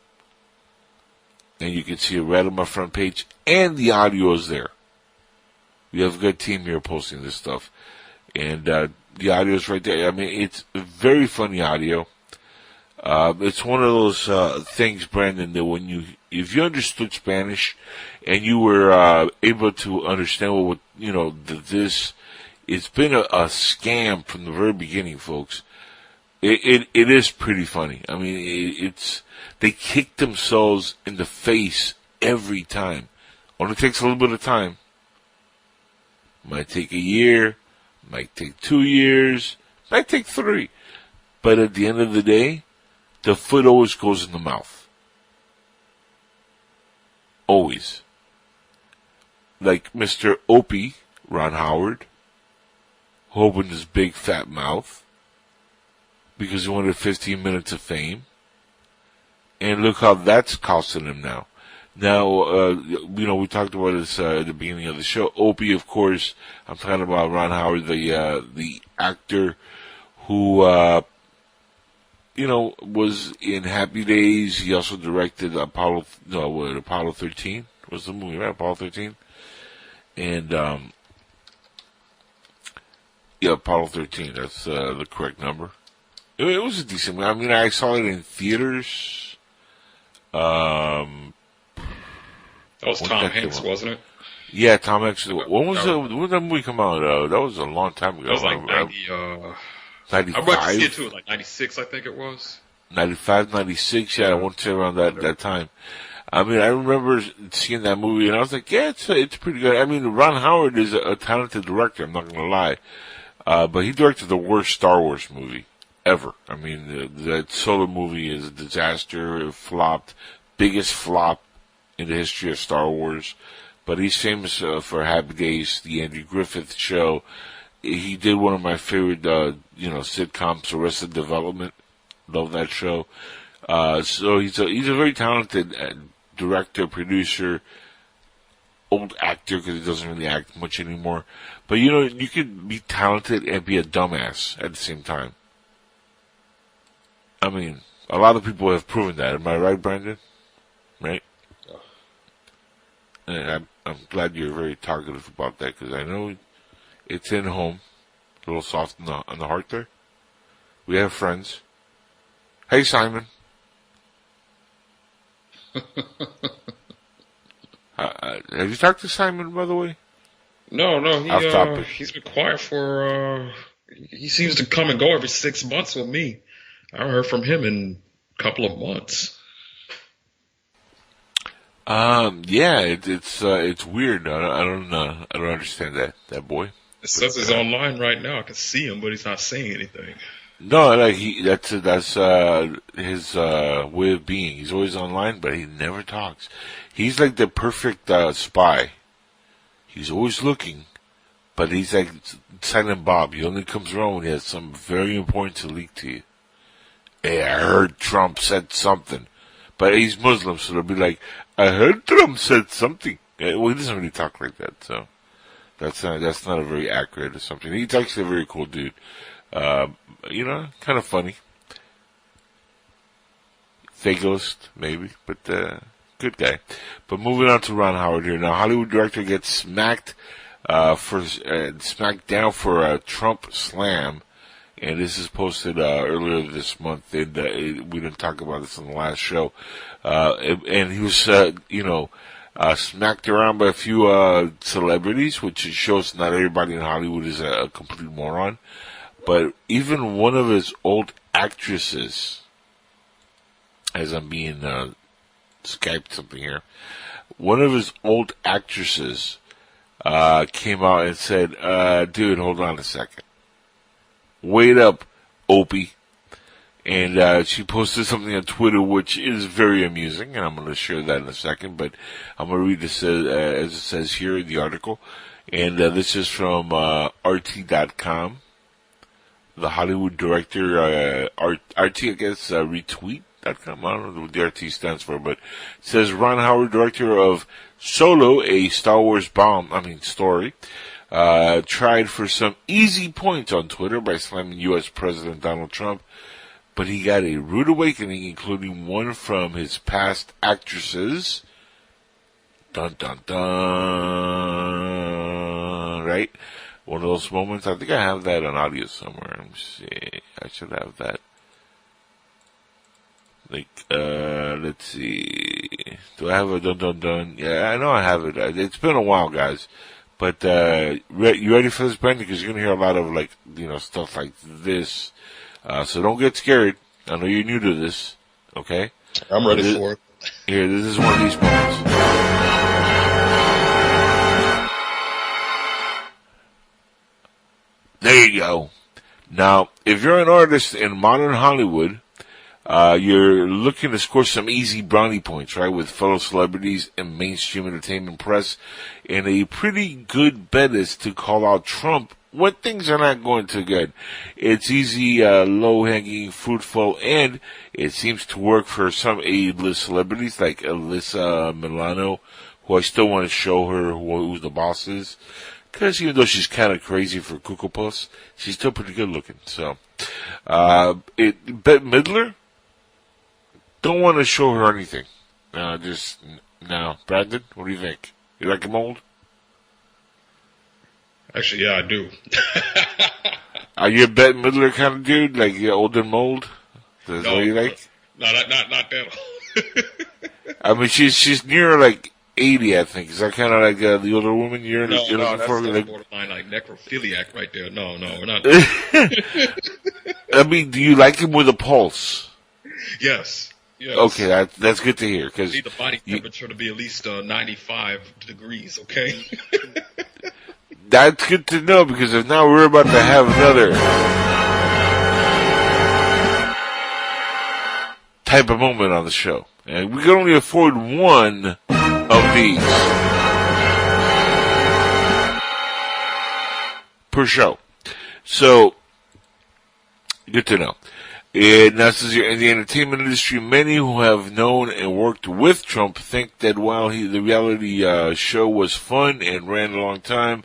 And you can see it right on my front page. And the audio is there. We have a good team here posting this stuff. And the audio is right there. I mean, it's very funny audio. It's one of those things, Brandon, that if you understood Spanish and you were able to understand it's been a scam from the very beginning, folks. It is pretty funny. I mean, they kick themselves in the face every time. Only takes a little bit of time. Might take a year, might take 2 years, might take 3. But at the end of the day, the foot always goes in the mouth. Always. Like Mr. Opie, Ron Howard, who opened his big fat mouth because he wanted 15 minutes of fame. And look how that's costing him now. Now, we talked about this at the beginning of the show. Opie, of course, I'm talking about Ron Howard, the actor who, was in Happy Days. He also directed Apollo 13 was the movie, right? Apollo 13. And, Apollo 13, that's the correct number. It was a decent movie. I mean, I saw it in theaters. That was Tom Hanks, wasn't it? Yeah, Tom Hanks. When did that movie come out? That was a long time ago. That was like 95? I went to see it too, like 96, I think it was. 95, 96, yeah, I went to around that time. I mean, I remember seeing that movie, and I was like, yeah, it's pretty good. I mean, Ron Howard is a talented director, I'm not going to lie. But he directed the worst Star Wars movie ever. I mean, that Solo movie is a disaster. It flopped. Biggest flop in the history of Star Wars. But he's famous for Happy Days, the Andy Griffith Show. He did one of my favorite, sitcoms, Arrested Development. Love that show. So he's a very talented director, producer, old actor because he doesn't really act much anymore. But you can be talented and be a dumbass at the same time. I mean, a lot of people have proven that. Am I right, Brandon? Right? And I'm glad you're very talkative about that because I know it's in home, a little soft on the heart there. We have friends. Hey, Simon. Have you talked to Simon, by the way? No, he's been quiet for, he seems to come and go every 6 months with me. I haven't heard from him in a couple of months. Yeah, it's weird. I don't understand that boy. It says he's online right now. I can see him, but he's not saying anything. No, like that's his way of being. He's always online, but he never talks. He's like the perfect spy. He's always looking, but he's like Silent Bob. He only comes around when he has something very important to leak to you. Hey, I heard Trump said something. But he's Muslim, so they'll be like, I heard Trump said something. Well, he doesn't really talk like that, so that's not a very accurate assumption. He's actually a very cool dude. Kind of funny. Fakist, maybe, but good guy. But moving on to Ron Howard here. Now, Hollywood director gets smacked down for a Trump slam. And this is posted earlier this month, and we didn't talk about this on the last show. And he was, smacked around by a few celebrities, which shows not everybody in Hollywood is a complete moron. But even one of his old actresses, as I'm being Skyped something here, one of his old actresses came out and said, dude, hold on a second. Wait up, Opie. And she posted something on Twitter which is very amusing, and I'm going to share that in a second, but I'm going to read this as it says here in the article. And this is from RT.com. The Hollywood director, RT, I guess, retweet.com. I don't know what the RT stands for, but it says Ron Howard, director of Solo, a Star Wars story, tried for some easy points on Twitter by slamming U.S. President Donald Trump, but he got a rude awakening, including one from his past actresses. Dun, dun, dun. Right? One of those moments. I think I have that on audio somewhere. Let me see. I should have that. Let's see. Do I have a dun, dun, dun? Yeah, I know I have it. It's been a while, guys. But, you ready for this, Brandon? Because you're going to hear a lot of, stuff like this. So don't get scared. I know you're new to this. Okay? I'm ready for it. Here, this is one of these moments. There you go. Now, if you're an artist in modern Hollywood, you're looking to score some easy brownie points, right, with fellow celebrities and mainstream entertainment press, and a pretty good bet is to call out Trump when things are not going too good. It's easy, low-hanging, fruitful, and it seems to work for some A-list celebrities like Alyssa Milano, who I still want to show her who the boss is. Because even though she's kind of crazy for Cuckoo Puffs, she's still pretty good looking. So, Bette Midler, don't want to show her anything. No. Brandon, what do you think? You like a mold? Actually, yeah, I do. Are you a Bette Midler kind of dude? Like you're older mold? Is that what you like? No, not that. I mean, she's near like 80, I think. Is that kind of like the older woman you're looking for? That's borderline like necrophiliac right there. No, we're not. I mean, do you like him with a pulse? Yes. Okay, that's good to hear. Because need the body temperature to be at least 95 degrees. Okay. That's good to know, because if not, we're about to have another type of moment on the show. And we can only afford one of these per show. So, good to know. And now, since you're in the entertainment industry, many who have known and worked with Trump think that while the reality show was fun and ran a long time,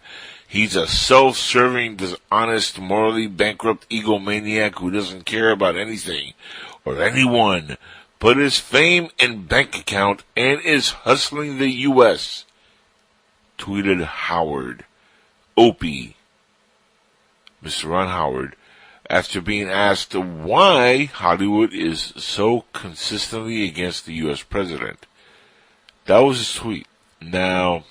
he's a self-serving, dishonest, morally bankrupt egomaniac who doesn't care about anything or anyone but his fame and bank account, and is hustling the U.S., tweeted Howard. Opie, Mr. Ron Howard, after being asked why Hollywood is so consistently against the U.S. president. That was his tweet. Now,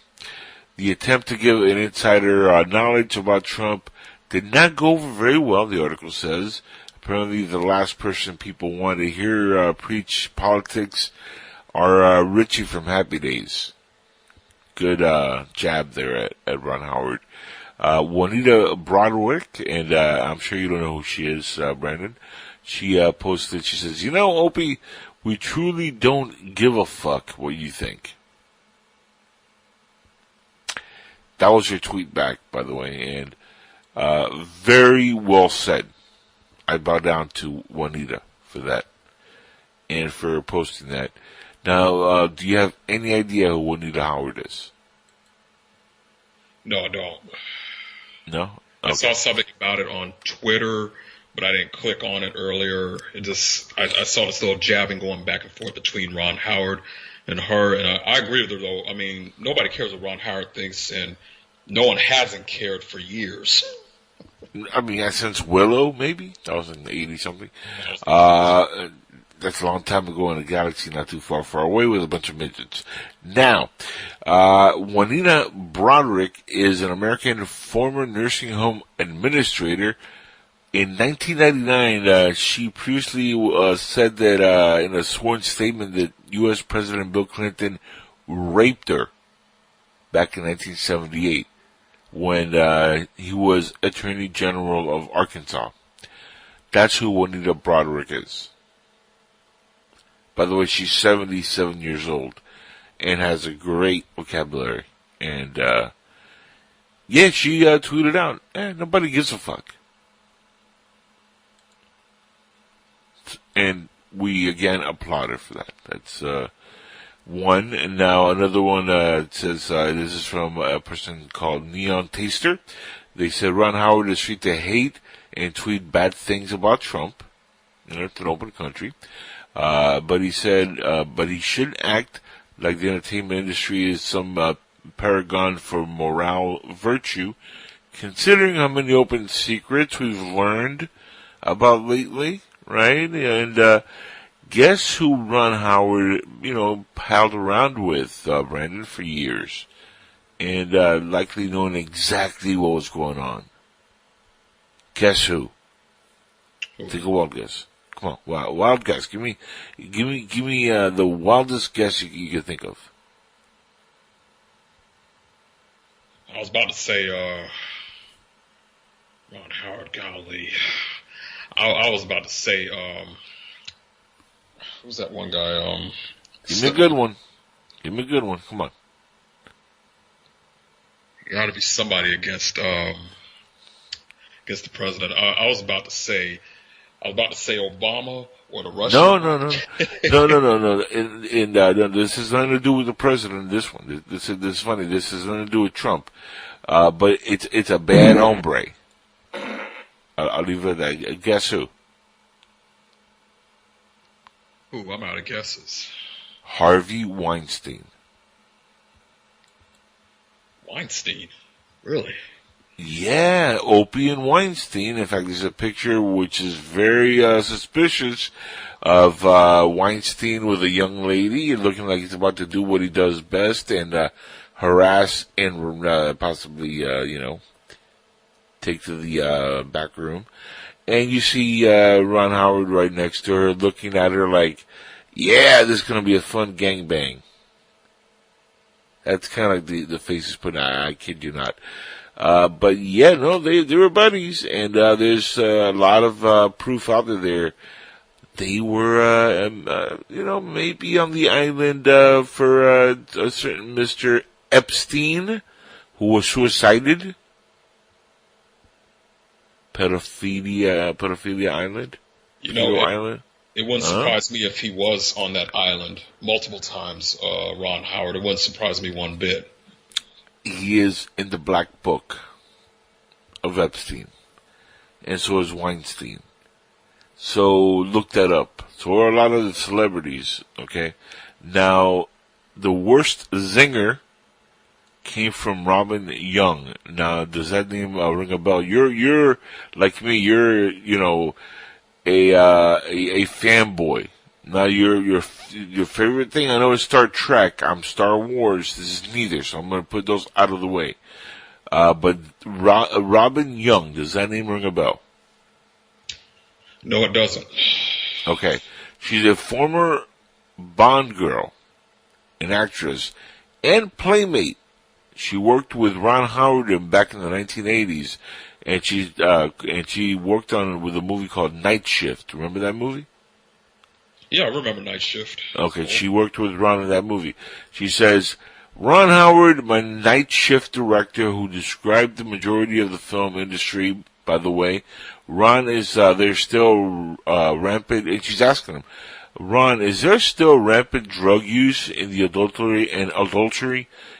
the attempt to give an insider knowledge about Trump did not go over very well, the article says. Apparently, the last person people want to hear preach politics are Richie from Happy Days. Good jab there at Ron Howard. Juanita Broderick, and I'm sure you don't know who she is, Brandon. She posted, she says, Opie, we truly don't give a fuck what you think. That was your tweet back, by the way, and very well said. I bow down to Juanita for that and for posting that. Now, do you have any idea who Juanita Howard is? No, I don't. No? Okay. I saw something about it on Twitter, but I didn't click on it earlier. I saw this little jabbing going back and forth between Ron Howard and her, and I agree with her, though. I mean, nobody cares what Ron Howard thinks, and no one hasn't cared for years. I mean, since Willow, maybe? That was in the 80-something. That's a long time ago in a galaxy not too far away with a bunch of midgets. Now, Juanita Broderick is an American former nursing home administrator. In 1999, she previously said that in a sworn statement that U.S. President Bill Clinton raped her back in 1978. when he was Attorney General of Arkansas. That's who Juanita Broderick is. By the way, she's 77 years old and has a great vocabulary. And, yeah, she tweeted out, nobody gives a fuck. And we, again, applaud her for that. That's one. And now another one says, this is from a person called Neon Taster. They said Ron Howard is free to hate and tweet bad things about Trump. You know, it's an open country. But he said, but he shouldn't act like the entertainment industry is some paragon for moral virtue, considering how many open secrets we've learned about lately, right? And guess who Ron Howard, palled around with, Brandon, for years, and likely knowing exactly what was going on. Guess who? Take a wild guess. Come on, wild guess. Give me the wildest guess you can think of. I was about to say, Ron Howard, golly. I was about to say, who's that one guy? Give me a good one. Come on. It got to be somebody against the president. I was about to say Obama or the Russian. No. And this has nothing to do with the president. This one, this is funny. This has nothing to do with Trump. But it's a bad hombre. I'll leave it at that. Guess who? Ooh, I'm out of guesses. Harvey Weinstein. Weinstein? Really? Yeah, Opie and Weinstein. In fact, there's a picture which is very suspicious of Weinstein with a young lady, looking like he's about to do what he does best and harass and possibly, take to the back room. And you see Ron Howard right next to her, looking at her like, yeah, this is going to be a fun gangbang. That's kind of like the face is put on. I kid you not. But yeah, no, they were buddies, and there's a lot of proof out there. They were, maybe on the island for a certain Mr. Epstein, who was suicided. Pedophilia Island. Island. It wouldn't surprise me if he was on that island multiple times, Ron Howard. It wouldn't surprise me one bit. He is in the black book of Epstein. And so is Weinstein. So look that up. So are a lot of the celebrities, okay? Now, the worst zinger came from Robin Young. Now, does that name ring a bell? You're like me, you're, a fanboy. Now, your favorite thing I know is Star Trek. I'm Star Wars. This is neither, so I'm going to put those out of the way. But Robin Young, does that name ring a bell? No, it doesn't. Okay. She's a former Bond girl, an actress, and playmate. She worked with Ron Howard back in the 1980s, and she worked with a movie called Night Shift. Remember that movie? Yeah, I remember Night Shift. Okay, she worked with Ron in that movie. She says, Ron Howard, my Night Shift director, who described the majority of the film industry, by the way. Ron is, there's still rampant, and she's asking him, Ron, is there still rampant drug use in the adultery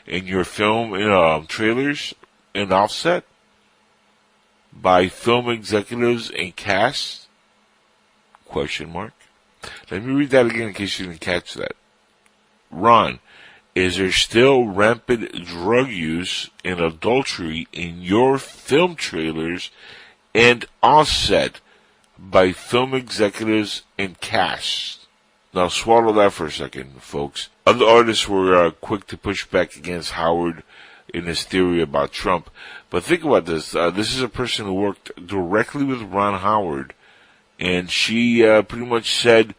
in your film trailers and offset by film executives and cast? Question mark. Let me read that again in case you didn't catch that. Ron, is there still rampant drug use and adultery in your film trailers and offset by film executives and cast? Now swallow that for a second, folks. Other artists were quick to push back against Howard in his theory about Trump. But think about this. This is a person who worked directly with Ron Howard. And she pretty much said,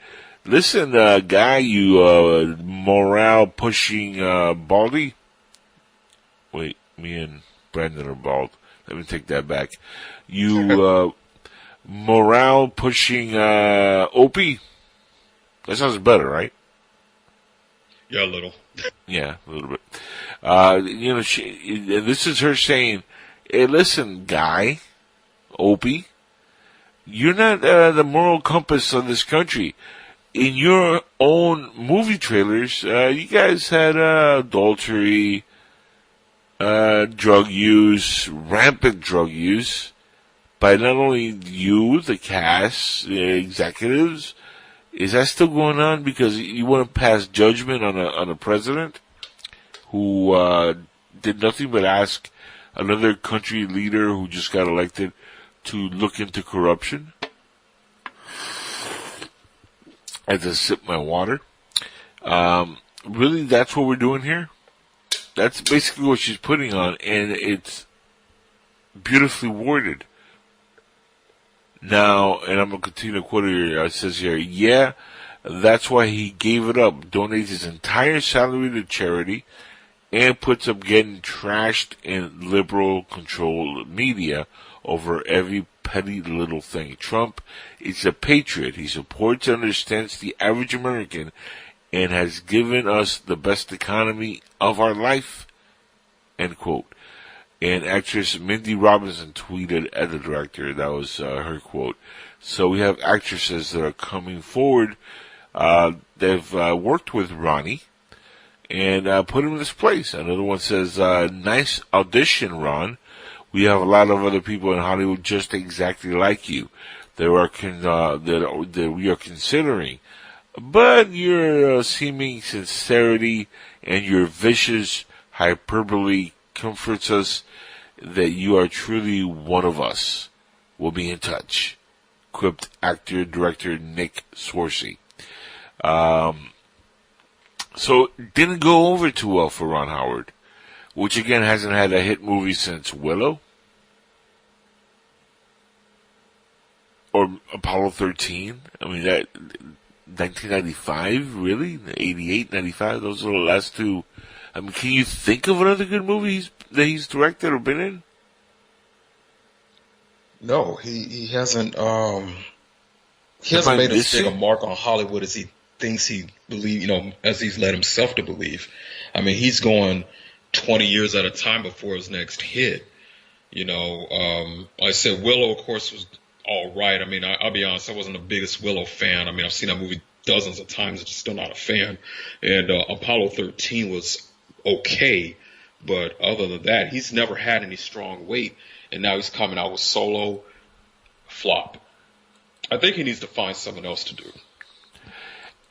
listen, guy, you morale-pushing baldy. Wait, me and Brandon are bald. Let me take that back. You, morale pushing, Opie? That sounds better, right? Yeah, a little. Yeah, a little bit. This is her saying, hey, listen, guy, Opie, you're not the moral compass of this country. In your own movie trailers, you guys had adultery, drug use, rampant drug use, by not only you, the cast, the executives. Is that still going on? Because you want to pass judgment on a president who did nothing but ask another country leader who just got elected to look into corruption? I had to sip my water. Really, that's what we're doing here? That's basically what she's putting on, and it's beautifully worded. Now, and I'm going to continue to quote her, it says here, yeah, that's why he gave it up, donates his entire salary to charity, and puts up getting trashed in liberal-controlled media over every petty little thing. Trump is a patriot. He supports and understands the average American and has given us the best economy of our life, end quote. And actress Mindy Robinson tweeted at the director. That was her quote. So we have actresses that are coming forward. They've worked with Ronnie and put him in this place. Another one says, nice audition, Ron. We have a lot of other people in Hollywood just exactly like you. That we are considering. But your seeming sincerity and your vicious hyperbole comforts us that you are truly one of us. We'll be in touch. Quipped actor-director Nick Swarcy. So it didn't go over too well for Ron Howard, which again hasn't had a hit movie since Willow or Apollo 13. I mean, that 1995, really? 88, 95, those are the last two. I mean, can you think of another good movie that he's directed or been in? No, he hasn't. He hasn't made as big a mark on Hollywood as he thinks he believe. As he's led himself to believe. I mean, he's going 20 years at a time before his next hit. I said Willow, of course, was all right. I mean, I'll be honest, I wasn't the biggest Willow fan. I mean, I've seen that movie dozens of times, I'm still not a fan. And Apollo 13 was okay, but other than that, he's never had any strong weight. And now he's coming out with Solo, flop. I think he needs to find someone else to do.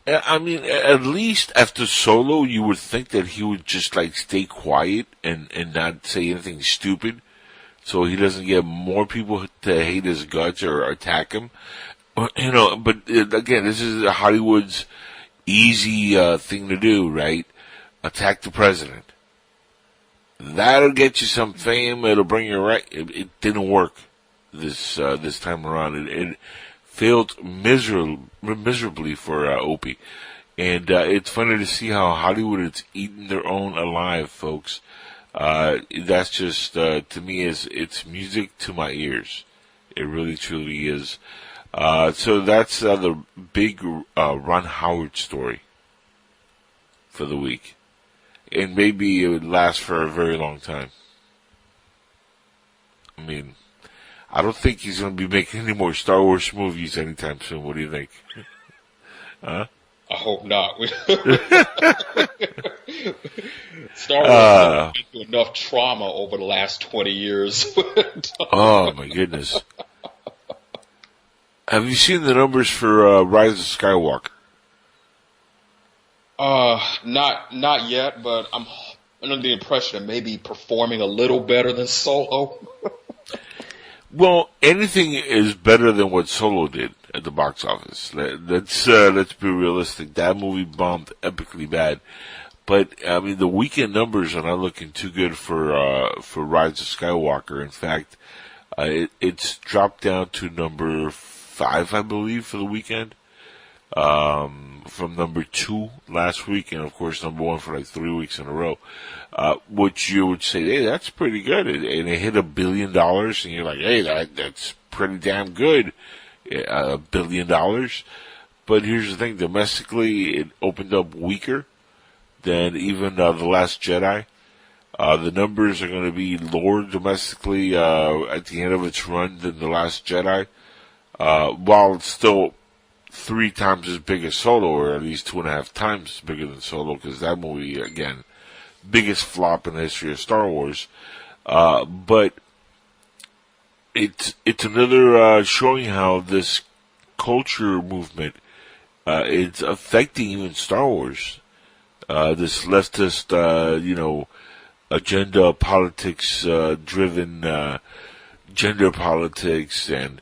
I mean, at least after Solo, you would think that he would just stay quiet and not say anything stupid, so he doesn't get more people to hate his guts or attack him. But again, this is Hollywood's easy thing to do, right? Attack the president. That'll get you some fame. It'll bring you right. It didn't work this time around. It failed miserably for Opie. And it's funny to see how Hollywood is eating their own alive, folks. That's just, to me, it's music to my ears. It really, truly is. So that's the big Ron Howard story for the week. And maybe it would last for a very long time. I mean, I don't think he's going to be making any more Star Wars movies anytime soon. What do you think? Huh? I hope not. Star Wars has been through enough trauma over the last 20 years. Oh, my goodness. Have you seen the numbers for Rise of Skywalker? Not yet, but I'm under the impression it may be performing a little better than Solo. Well, anything is better than what Solo did at the box office. Let's be realistic. That movie bombed epically bad. But, I mean, the weekend numbers are not looking too good for Rise of Skywalker. In fact, it's dropped down to number 5, I believe, for the weekend. from number 2 last week, and of course number 1 for like 3 weeks in a row. Which you would say, hey, that's pretty good. And it hit $1 billion, and you're like, hey, that's pretty damn good. $1 billion. But here's the thing, domestically, it opened up weaker than even The Last Jedi. The numbers are going to be lower domestically at the end of its run than The Last Jedi, while it's still 3 times as big as Solo, or at least 2.5 times bigger than Solo, because that movie, again, biggest flop in the history of Star Wars. But it's another showing how this culture movement is affecting even Star Wars. This leftist, agenda politics driven gender politics and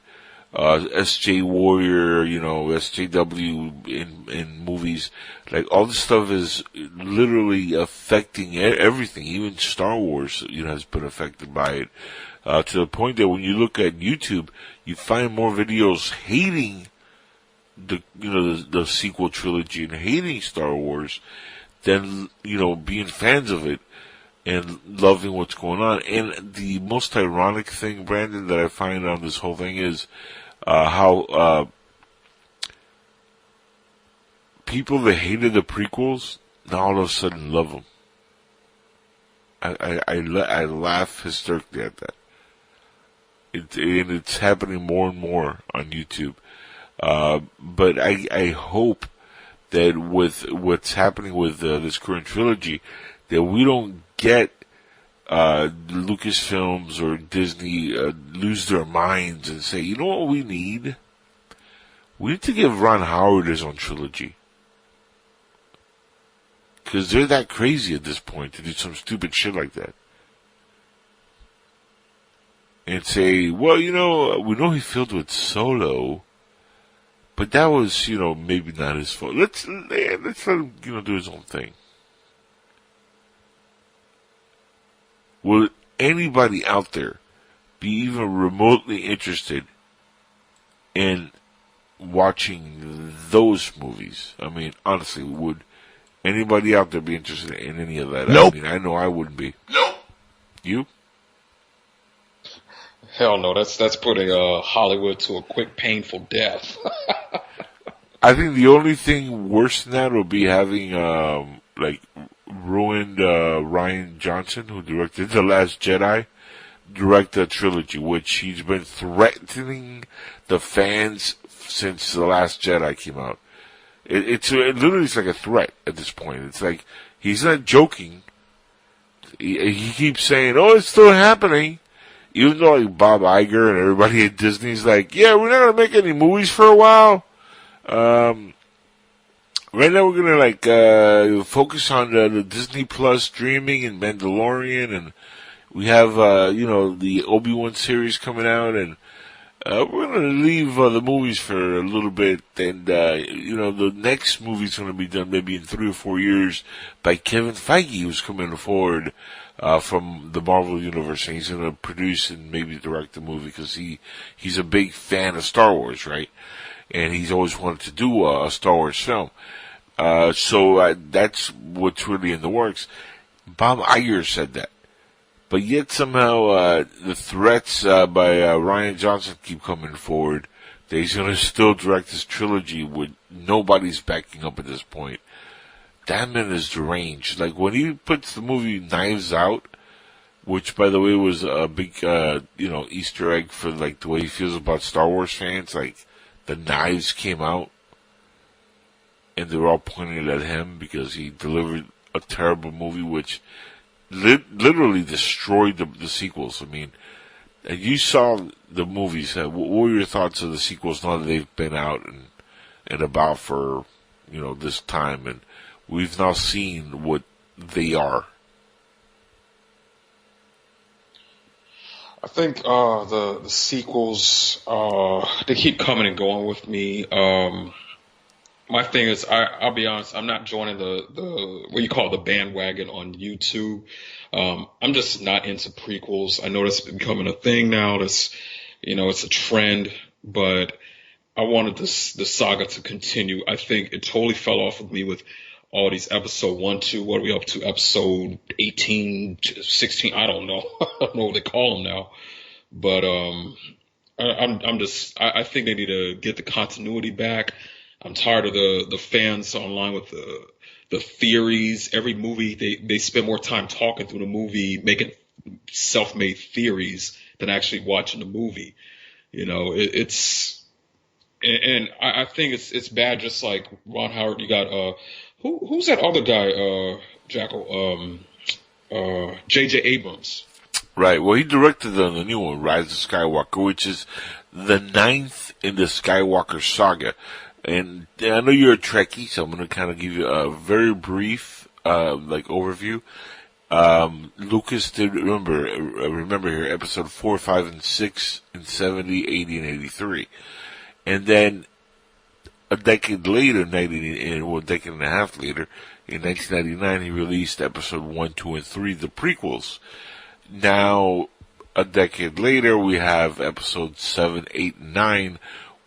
SJ Warrior, SJW in movies. Like, all this stuff is literally affecting everything. Even Star Wars, has been affected by it. To the point that when you look at YouTube, you find more videos hating the sequel trilogy and hating Star Wars than, being fans of it and loving what's going on. And the most ironic thing, Brandon, that I find on this whole thing is how people that hated the prequels now all of a sudden love them. I laugh hysterically at that. It's happening more and more on YouTube. But I hope that with what's happening with this current trilogy, that we don't get Lucasfilms or Disney lose their minds and say, you know what we need? We need to give Ron Howard his own trilogy. Because they're that crazy at this point to do some stupid shit like that. And say, well, we know he filled with Solo, but that was, maybe not his fault. Let's let him, do his own thing. Will anybody out there be even remotely interested in watching those movies? I mean, honestly, would anybody out there be interested in any of that? Nope. I mean, I know I wouldn't be. Nope. You? Hell no, that's putting Hollywood to a quick, painful death. I think the only thing worse than that would be having, ruined Rian Johnson, who directed The Last Jedi, direct a trilogy, which he's been threatening the fans since The Last Jedi came out. It literally is like a threat at this point. It's like, he's not joking. He keeps saying, oh, it's still happening. Even though, like, Bob Iger and everybody at Disney's like, yeah, we're not going to make any movies for a while. Right now we're going to, focus on the Disney Plus streaming and Mandalorian, and we have, the Obi-Wan series coming out, and we're going to leave the movies for a little bit, and, the next movie's going to be done maybe in 3 or 4 years by Kevin Feige, who's coming forward from the Marvel Universe, and he's going to produce and maybe direct the movie because he's a big fan of Star Wars, right? And he's always wanted to do a Star Wars film. So that's what's really in the works. Bob Iger said that. But yet somehow the threats by Rian Johnson keep coming forward that he's going to still direct this trilogy with nobody's backing up at this point. That man is deranged. Like, when he puts the movie Knives Out, which, by the way, was a big, Easter egg for, like, the way he feels about Star Wars fans. Like, the knives came out, and they were all pointing at him because he delivered a terrible movie, which literally destroyed the sequels. I mean, and you saw the movies. What were your thoughts of the sequels now that they've been out and about for, this time, and we've now seen what they are? I think the sequels they keep coming and going with me. My thing is, I'll be honest, I'm not joining the what you call the bandwagon on YouTube. I'm just not into prequels. I know that's becoming a thing now. That's, it's a trend, but I wanted the saga to continue. I think it totally fell off with me with all these episode 1, 2. What are we up to? Episode 18, 16. I don't know. I don't know what they call them now. But I think they need to get the continuity back. I'm tired of the fans online with the theories. Every movie they spend more time talking through the movie, making self-made theories than actually watching the movie. You know, and I think it's bad. Just like Ron Howard, you got who's that other guy? Jackal, J.J. Abrams. Right. Well, he directed the new one, Rise of Skywalker, which is the 9th in the Skywalker saga. And I know you're a Trekkie, so I'm going to kind of give you a very brief, overview. Lucas did remember here, episode 4, 5, and 6 in 70, 80, and 83. And then a decade later, a decade and a half later, in 1999, he released episode 1, 2, and 3, the prequels. Now, a decade later, we have episodes 7, 8, and 9,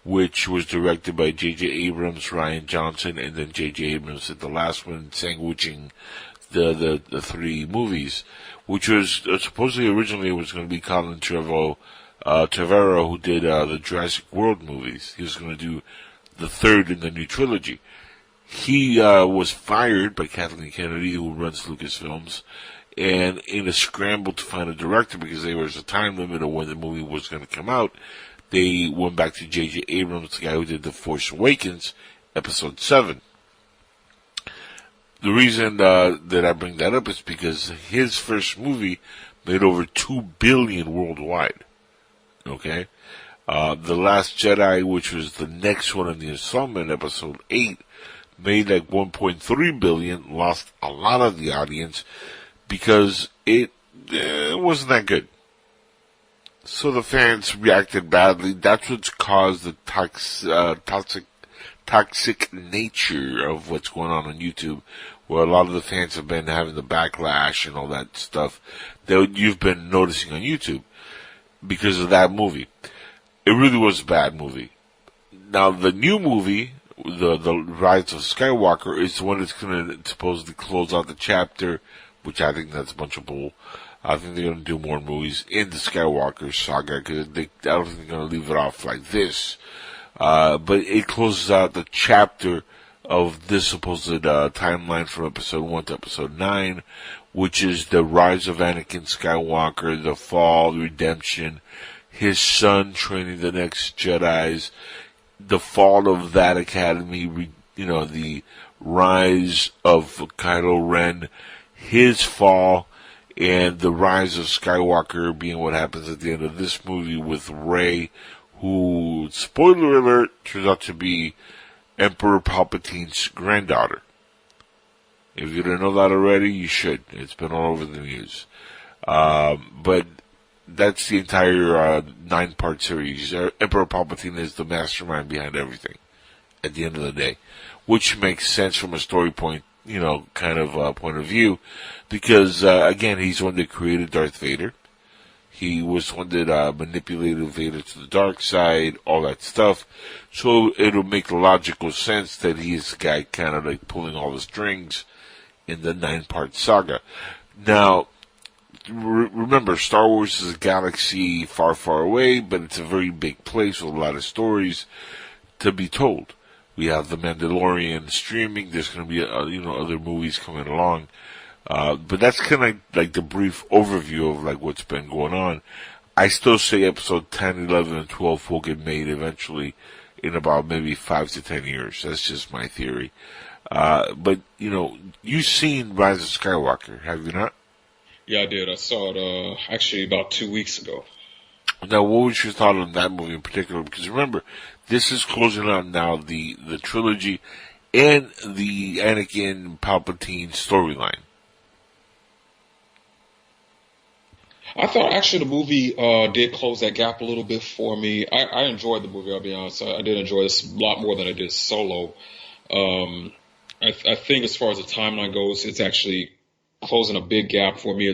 which was directed by J.J. Abrams, Rian Johnson, and then J.J. Abrams did the last one, sandwiching the 3 movies, which was supposedly originally was going to be Colin Trevorrow, who did the Jurassic World movies. He was going to do the 3rd in the new trilogy. He was fired by Kathleen Kennedy, who runs Lucasfilms, and in a scramble to find a director, because there was a time limit of when the movie was going to come out, they went back to J.J. Abrams, the guy who did The Force Awakens, episode 7. The reason that I bring that up is because his first movie made over $2 billion worldwide. Okay? The Last Jedi, which was the next one in the installment, episode 8, made like $1.3 billion, lost a lot of the audience, because it wasn't that good. So the fans reacted badly. That's what's caused the toxic nature of what's going on YouTube, where a lot of the fans have been having the backlash and all that stuff that you've been noticing on YouTube because of that movie. It really was a bad movie. Now the new movie, the Rise of Skywalker, is the one that's going to supposedly close out the chapter, which I think that's a bunch of bull. I think they're going to do more movies in the Skywalker saga, because I don't think they're going to leave it off like this. But it closes out the chapter of this supposed timeline from episode 1 to episode 9, which is the rise of Anakin Skywalker, the fall, the redemption, his son training the next Jedis, the fall of that academy, the rise of Kylo Ren, his fall, and the rise of Skywalker being what happens at the end of this movie with Rey, who, spoiler alert, turns out to be Emperor Palpatine's granddaughter. If you didn't know that already, you should. It's been all over the news. But that's the entire 9-part series. Emperor Palpatine is the mastermind behind everything at the end of the day, which makes sense from a story point, point of view, because, again, he's the one that created Darth Vader. He was the one that manipulated Vader to the dark side, all that stuff. So it'll make logical sense that he is the guy kind of like pulling all the strings in the 9-part saga. Now, remember, Star Wars is a galaxy far, far away, but it's a very big place with a lot of stories to be told. We have The Mandalorian streaming. There's going to be, other movies coming along. But that's kind of like the brief overview of like what's been going on. I still say episode 10, 11, and 12 will get made eventually in about maybe 5 to 10 years. That's just my theory. But, you've seen Rise of Skywalker, have you not? Yeah, I did. I saw it actually about 2 weeks ago. Now, what was your thought on that movie in particular? Because remember, this is closing out now the trilogy and the Anakin Palpatine storyline. I thought actually the movie did close that gap a little bit for me. I enjoyed the movie, I'll be honest. I did enjoy this a lot more than I did Solo. I think as far as the timeline goes, it's actually closing a big gap for me.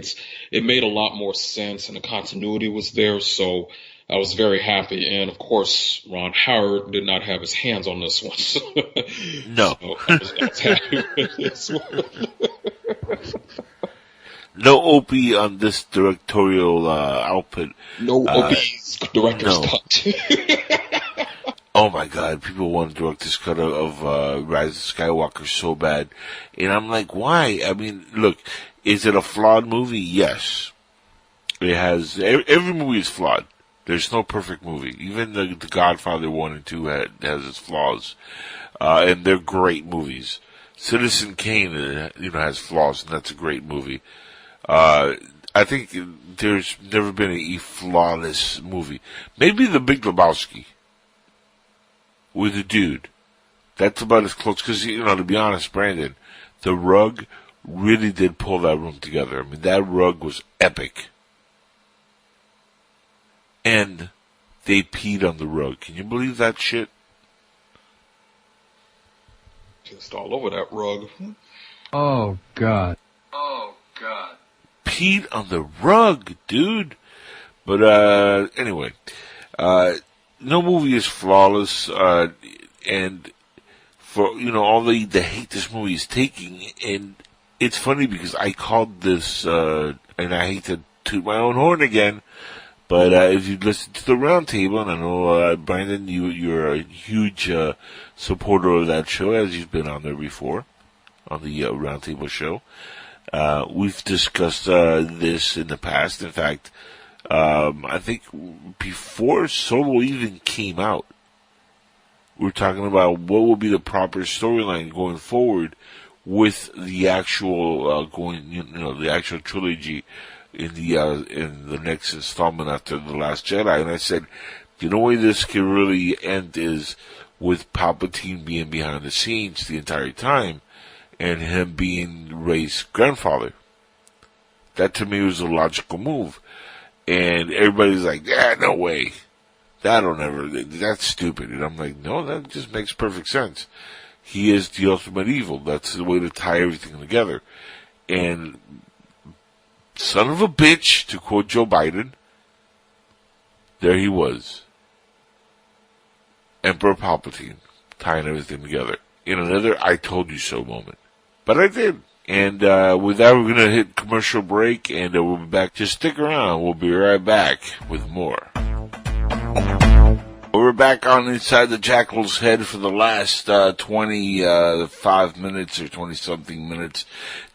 It made a lot more sense, and the continuity was there. So I was very happy. And of course, Ron Howard did not have his hands on this one. No. So I was happy with this one. No Opie on this directorial output. No Opie's director's cut. Oh my God, people want to direct this cut of Rise of Skywalker so bad. And I'm like, why? I mean, look, is it a flawed movie? Yes. It has, every movie is flawed. There's no perfect movie. Even the Godfather 1 and 2 has its flaws. And they're great movies. Citizen Kane, has flaws, and that's a great movie. I think there's never been a flawless movie. Maybe The Big Lebowski. With a dude. That's about as close, because, to be honest, Brandon, The Rug really did pull that room together. I mean, that rug was epic. And they peed on the rug. Can you believe that shit? Just all over that rug. Oh, God. Peed on the rug, dude. But, anyway, no movie is flawless, and for, all the hate this movie is taking, and it's funny because I called this, and I hate to toot my own horn again, but, if you listen to the roundtable, and I know, Brandon, you're a huge, supporter of that show, as you've been on there before, on the, roundtable show. We've discussed, this in the past. In fact, I think before Solo even came out, we were talking about what will be the proper storyline going forward with the actual the actual trilogy in the next installment after The Last Jedi. And I said, the way this could really end is with Palpatine being behind the scenes the entire time, and him being Rey's grandfather. That to me was a logical move. And everybody's like, no way. That's stupid. And I'm like, no, that just makes perfect sense. He is the ultimate evil. That's the way to tie everything together. And son of a bitch, to quote Joe Biden, there he was. Emperor Palpatine, tying everything together. In another I told you so moment. But I did. And with that, we're going to hit commercial break, and we'll be back. Just stick around. We'll be right back with more. We're back on Inside the Jackal's Head for the last 25 minutes or 20-something minutes,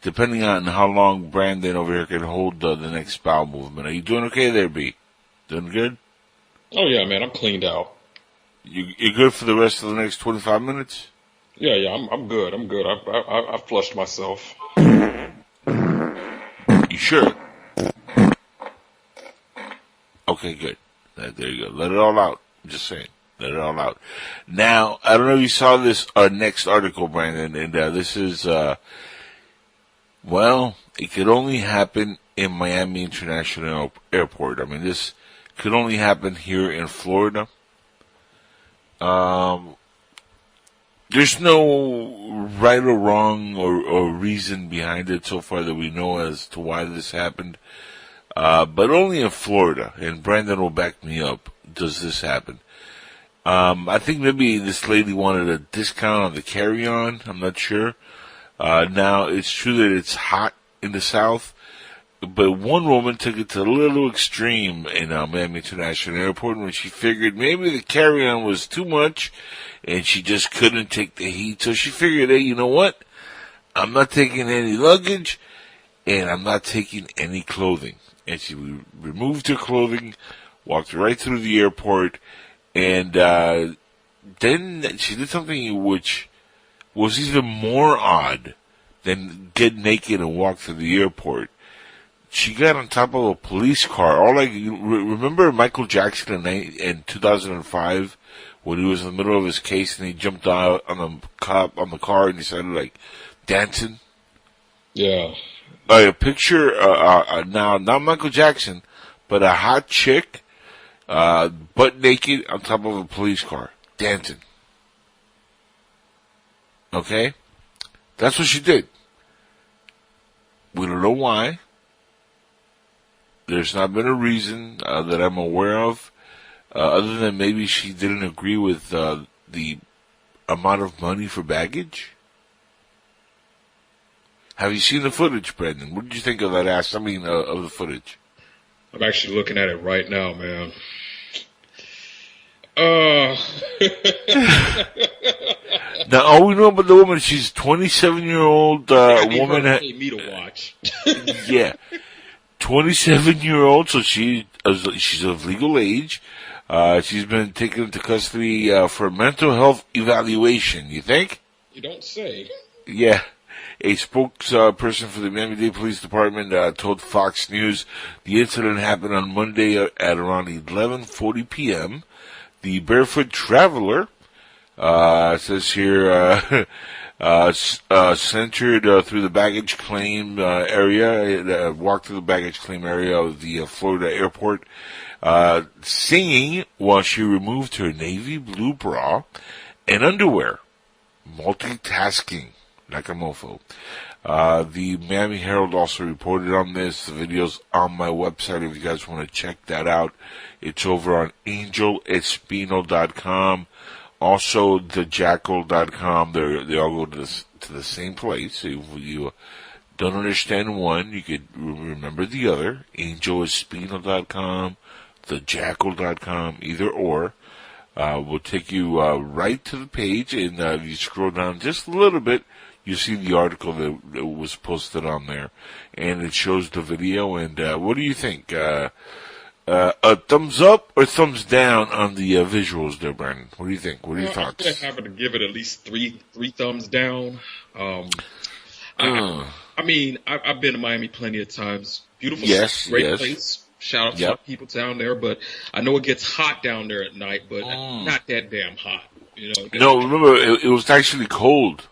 depending on how long Brandon over here can hold the next bowel movement. Are you doing okay there, B? Doing good? Oh, yeah, man. I'm cleaned out. You good for the rest of the next 25 minutes? Yeah, I'm good. I flushed myself. You sure? Okay, good. There you go. Let it all out. I'm just saying. Let it all out. Now, I don't know if you saw this next article, Brandon, and this is, it could only happen in Miami International Airport. I mean, this could only happen here in Florida. There's no right or wrong or reason behind it so far that we know as to why this happened. But only in Florida, and Brandon will back me up, does this happen. I think maybe this lady wanted a discount on the carry-on. I'm not sure. Now, it's true that it's hot in the South, but one woman took it to a little extreme in Miami International Airport when she figured maybe the carry-on was too much and she just couldn't take the heat. So she figured, hey, you know what? I'm not taking any luggage and I'm not taking any clothing. And she removed her clothing, walked right through the airport, and then she did something which was even more odd than get naked and walk through the airport. She got on top of a police car. Remember Michael Jackson in 2005 when he was in the middle of his case and he jumped out on the car and he started dancing? Yeah. A picture, now, not Michael Jackson, but a hot chick, butt naked on top of a police car, dancing. Okay? That's what she did. We don't know why. There's not been a reason that I'm aware of. Other than maybe she didn't agree with the amount of money for baggage? Have you seen the footage, Brendan? What did you think of that ass? Of the footage. I'm actually looking at it right now, man. Now, all we know about the woman, she's a 27-year-old woman. Pay me to watch. Yeah, 27-year-old. So she's of legal age. She's been taken into custody for mental health evaluation. You think? You don't say. Yeah. A spokesperson for the Miami-Dade Police Department told Fox News the incident happened on Monday at around 11:40 p.m. The barefoot traveler, says here, centered through the baggage claim area, walked through the baggage claim area of the Florida airport, singing while she removed her navy blue bra and underwear. Multitasking. Like a mofo. The Miami Herald also reported on this. The video's on my website if you guys want to check that out. It's over on angelespino.com. Also, thejackal.com. They all go to the same place. So if you don't understand one, you could remember the other. angelespino.com, thejackal.com, either or. Will take you right to the page, and if you scroll down just a little bit, you see the article that was posted on there, and it shows the video. And what do you think? A thumbs up or thumbs down on the visuals there, Brandon? What do you think? What are your thoughts? I'm having to give it at least three thumbs down. I mean, I've been to Miami plenty of times. Beautiful, great place. Shout out to the people down there, but I know it gets hot down there at night, but not that damn hot. You know. No, remember it was actually cold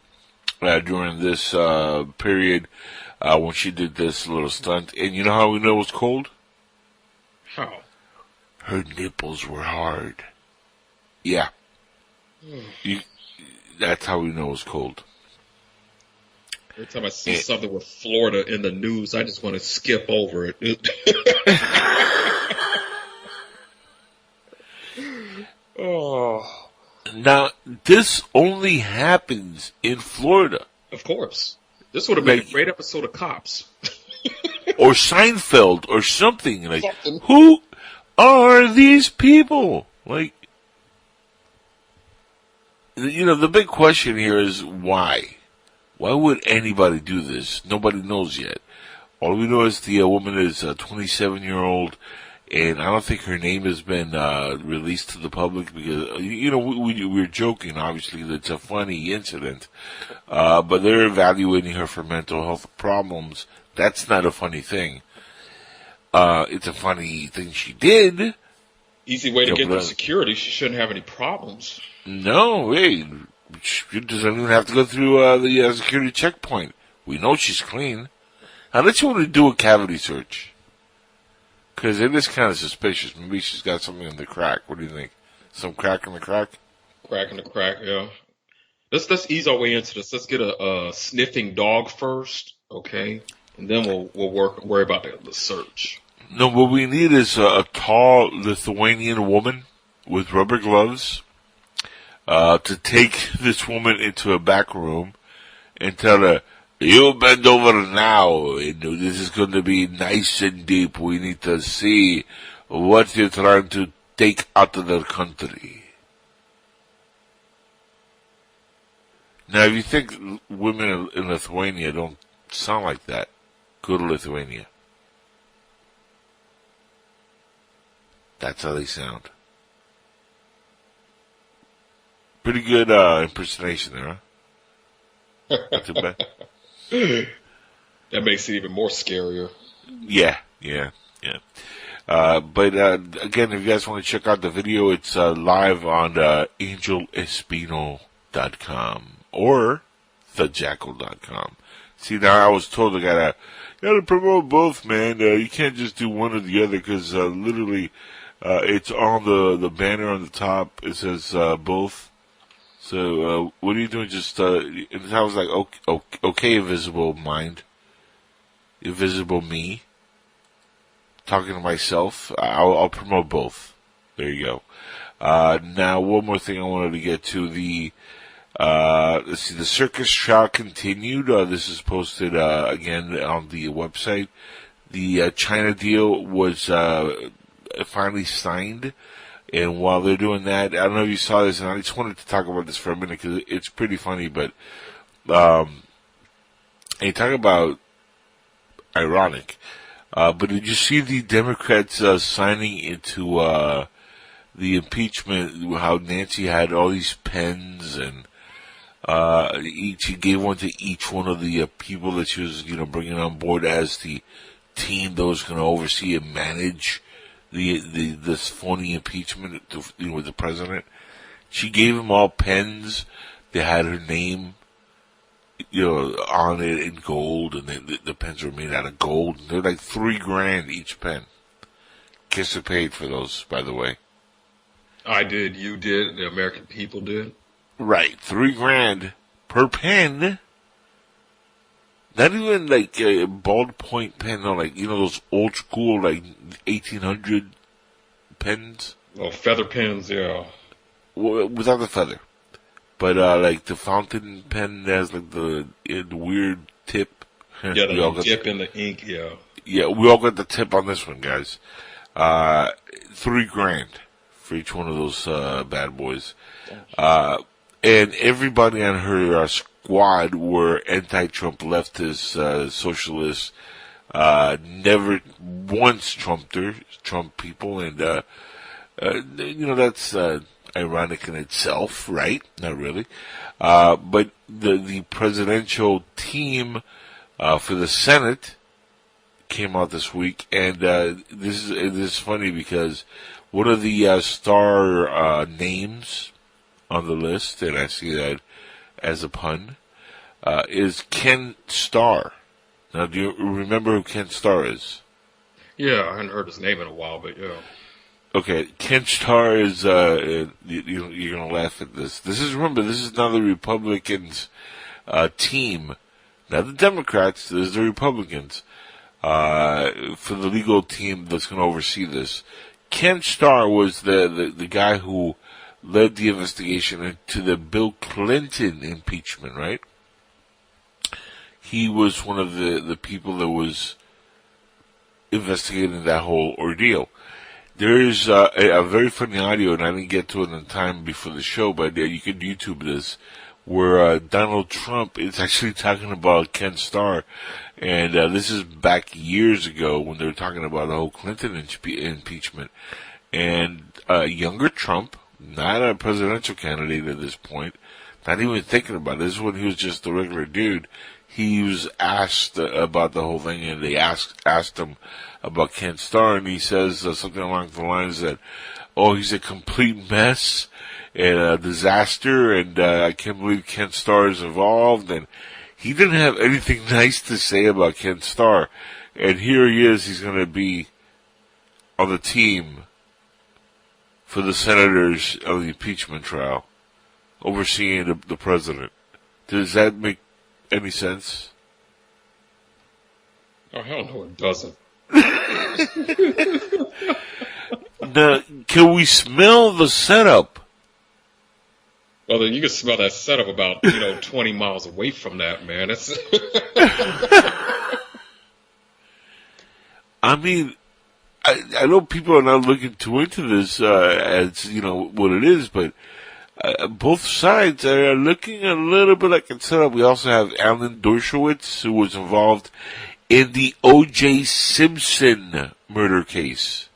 during this period when she did this little stunt. And you know how we know it was cold? How? Her nipples were hard. Yeah. That's how we know it was cold. Every time I see something with Florida in the news, I just want to skip over it. Oh. Now, this only happens in Florida. Of course. This would have been a great episode of Cops. Or Seinfeld or something. Like, who are these people? Like, you know, the big question here is why? Why would anybody do this? Nobody knows yet. All we know is the woman is a 27-year-old, and I don't think her name has been released to the public because, you know, we're joking, obviously, that it's a funny incident, but they're evaluating her for mental health problems. That's not a funny thing. It's a funny thing she did. Easy way to get through security. She shouldn't have any problems. No, hey. She doesn't even have to go through the security checkpoint. We know she's clean. Unless you want to do a cavity search. Because it is kind of suspicious. Maybe she's got something in the crack. What do you think? Some crack in the crack? Crack in the crack, yeah. Let's ease our way into this. Let's get a sniffing dog first, okay? And then we'll worry about the search. No, what we need is a tall Lithuanian woman with rubber gloves. To take this woman into a back room and tell her, you bend over now, and this is going to be nice and deep. We need to see what you're trying to take out of the country. Now, if you think women in Lithuania don't sound like that, go to Lithuania. That's how they sound. Pretty good impersonation there, huh? Not too bad. That makes it even more scarier. Yeah. But again, if you guys want to check out the video, it's live on angelespino.com or thejackal.com. See, now I was told I gotta promote both, man. You can't just do one or the other because literally it's on the banner on the top. It says both. So, what are you doing? Just, and I was like, okay, invisible mind. Invisible me. Talking to myself. I'll promote both. There you go. Now, one more thing I wanted to get to. Let's see, the circus trial continued. This is posted, again on the website. The China deal was finally signed. And while they're doing that, I don't know if you saw this, and I just wanted to talk about this for a minute because it's pretty funny, but and you talk about ironic. But did you see the Democrats signing into the impeachment, how Nancy had all these pens and she gave one to each one of the people that she was, bringing on board as the team that was going to oversee and manage this phony impeachment with the president. She gave them all pens. They had her name, on it in gold, and the pens were made out of gold. They're like $3,000 each pen. Kiss paid for those, by the way. I did, you did, the American people did. Right, $3,000 per pen. Not even like a ballpoint pen, no, like, those old school, like, 1800 pens. Oh, feather pens, yeah. Well, without the feather. But, like, the fountain pen has, like, the weird tip. Yeah, the dip in the ink, yeah. Yeah, we all got the tip on this one, guys. $3,000 for each one of those, bad boys. And everybody on her squad were anti-Trump leftist, socialists, never once Trump people, and, that's, ironic in itself, right? Not really. But the presidential team, for the Senate came out this week, and, this is funny because one of the, star, names on the list, and I see that as a pun, is Ken Starr. Now, do you remember who Ken Starr is? Yeah, I hadn't heard his name in a while, but yeah. Okay, Ken Starr is, you're gonna laugh at this. This is now the Republicans, team. Not the Democrats, this is the Republicans, for the legal team that's gonna oversee this. Ken Starr was the guy who led the investigation into the Bill Clinton impeachment, right? He was one of the people that was investigating that whole ordeal. There is a very funny audio, and I didn't get to it in time before the show, but you can YouTube this, where Donald Trump is actually talking about Ken Starr, and this is back years ago when they were talking about the whole Clinton impeachment, and younger Trump, not a presidential candidate at this point, not even thinking about it. This is when he was just a regular dude. He was asked about the whole thing, and they asked him about Ken Starr, and he says something along the lines that, he's a complete mess and a disaster, and I can't believe Ken Starr is involved, and he didn't have anything nice to say about Ken Starr. And here he is, he's going to be on the team for the senators on the impeachment trial, overseeing the president. Does that make any sense? Oh, hell no, it doesn't. Now, can we smell the setup? Well, then you can smell that setup about, 20 miles away from that, man. It's I mean, I know people are not looking too into this, as, what it is, but both sides are looking a little bit like it's set up. We also have Alan Dershowitz, who was involved in the O.J. Simpson murder case.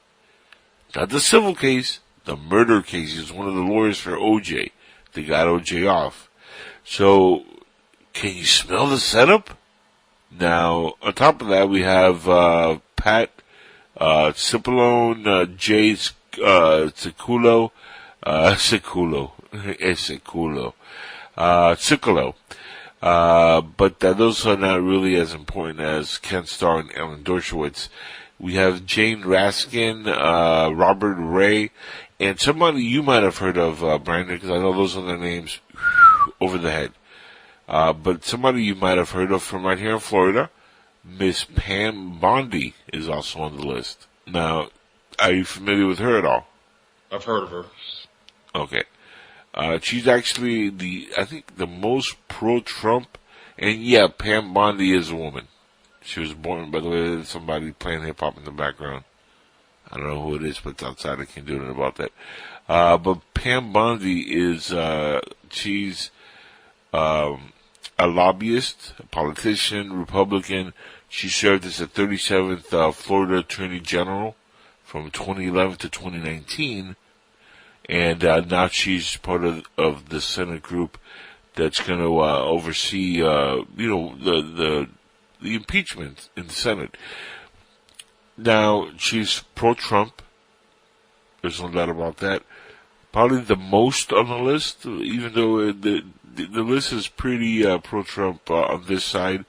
Not the civil case, the murder case. He was one of the lawyers for O.J. They got O.J. off. So, can you smell the setup? Now, on top of that, we have Pat Cipollone, Jay Sekulow, but those are not really as important as Ken Starr and Alan Dershowitz. We have Jane Raskin, Robert Ray, and somebody you might have heard of, Brandon, because I know those are the names over the head. But somebody you might have heard of from right here in Florida, Miss Pam Bondi is also on the list. Now, are you familiar with her at all? I've heard of her. Okay. She's actually I think the most pro-Trump, and yeah, Pam Bondi is a woman. She was born, by the way, there's somebody playing hip-hop in the background. I don't know who it is, but it's outside. I can't do anything about that. But Pam Bondi is, she's a lobbyist, a politician, Republican. She served as the 37th Florida Attorney General from 2011 to 2019. And now she's part of the Senate group that's going to oversee, the impeachment in the Senate. Now, she's pro-Trump. There's no doubt about that. Probably the most on the list, even though the list is pretty pro-Trump on this side.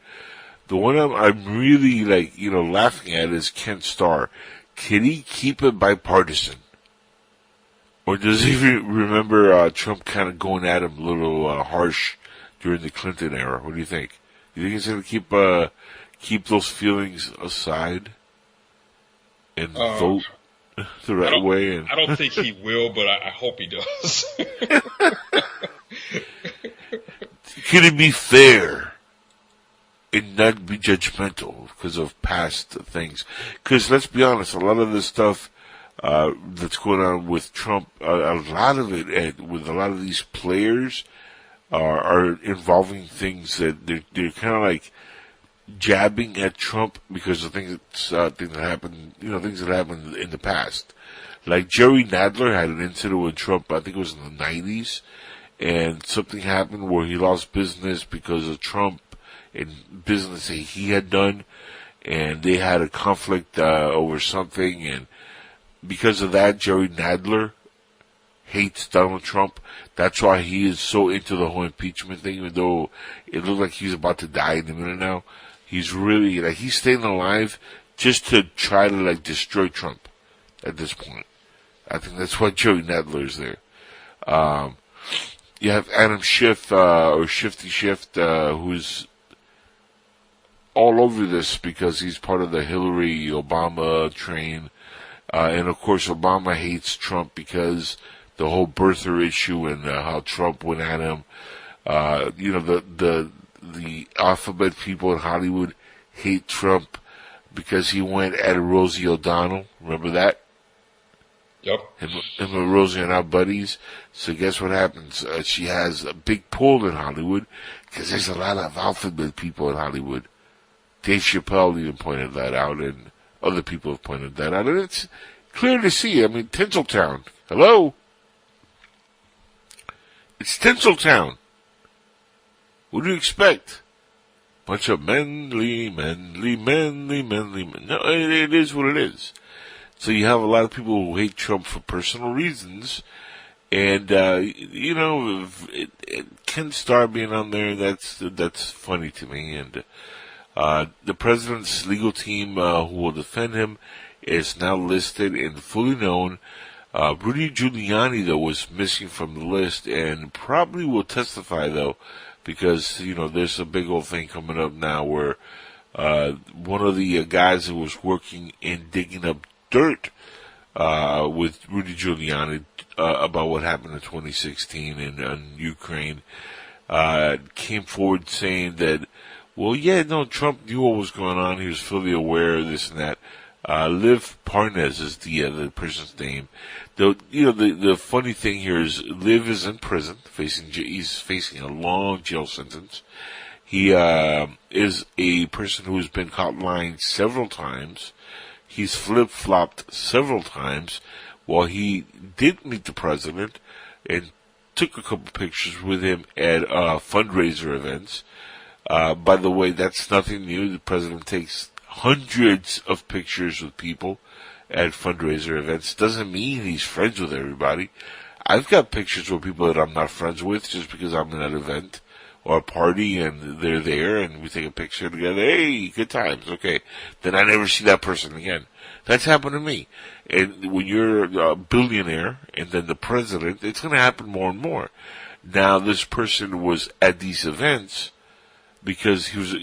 The one I'm really laughing at is Ken Starr. Can he keep it bipartisan? Or does he remember Trump kind of going at him a little harsh during the Clinton era? What do you think? You think he's going to keep those feelings aside and vote the right way? I don't think he will, but I hope he does. Can it be fair and not be judgmental because of past things? Because let's be honest, a lot of this stuff that's going on with Trump, a lot of it, with a lot of these players, are involving things that they're kind of like jabbing at Trump because of things that happened, things that happened in the past. Like Jerry Nadler had an incident with Trump, I think it was in the 90s, and something happened where he lost business because of Trump and business that he had done, and they had a conflict over something, and because of that, Jerry Nadler hates Donald Trump. That's why he is so into the whole impeachment thing, even though it looks like he's about to die in a minute now. He's really, he's staying alive just to try to, destroy Trump at this point. I think that's why Jerry Nadler is there. You have Adam Schiff, or Shifty Shift, who's all over this because he's part of the Hillary Obama train. And of course, Obama hates Trump because the whole birther issue and how Trump went at him. The alphabet people in Hollywood hate Trump because he went at Rosie O'Donnell. Remember that? Yep. Him and Rosie are now buddies. So guess what happens? She has a big pull in Hollywood because there's a lot of alphabet people in Hollywood. Dave Chappelle even pointed that out, and other people have pointed that out, and it's clear to see. I mean, Tinseltown. Hello? It's Tinseltown. What do you expect? Bunch of manly men. No, it is what it is. So you have a lot of people who hate Trump for personal reasons, and, Ken Starr being on there, that's funny to me, and the president's legal team who will defend him is now listed and fully known. Rudy Giuliani, though, was missing from the list and probably will testify, though, because, there's a big old thing coming up now where one of the guys who was working in digging up dirt with Rudy Giuliani about what happened in 2016 in Ukraine came forward saying that, well, yeah, no, Trump knew what was going on. He was fully aware of this and that. Liv Parnes is the person's name. The funny thing here is Liv is in prison, he's facing a long jail sentence. He is a person who has been caught lying several times. He's flip-flopped several times while he did meet the president and took a couple pictures with him at fundraiser events. By the way, that's nothing new. The president takes hundreds of pictures with people at fundraiser events. Doesn't mean he's friends with everybody. I've got pictures with people that I'm not friends with just because I'm at an event or a party and they're there and we take a picture together. Hey, good times. Okay. Then I never see that person again. That's happened to me. And when you're a billionaire and then the president, it's going to happen more and more. Now, this person was at these events because he was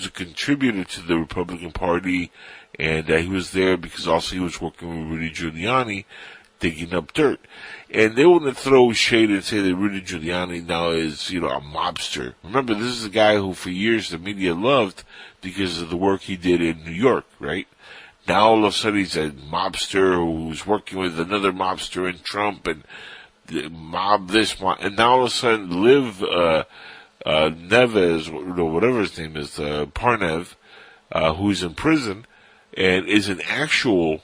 a contributor to the Republican Party, and he was there because also he was working with Rudy Giuliani digging up dirt. And they want to throw shade and say that Rudy Giuliani now is, a mobster. Remember, this is a guy who for years the media loved because of the work he did in New York, right? Now all of a sudden he's a mobster who's working with another mobster in Trump and mob this, and now all of a sudden Liv Neves, whatever his name is, Parnev, who's in prison and is an actual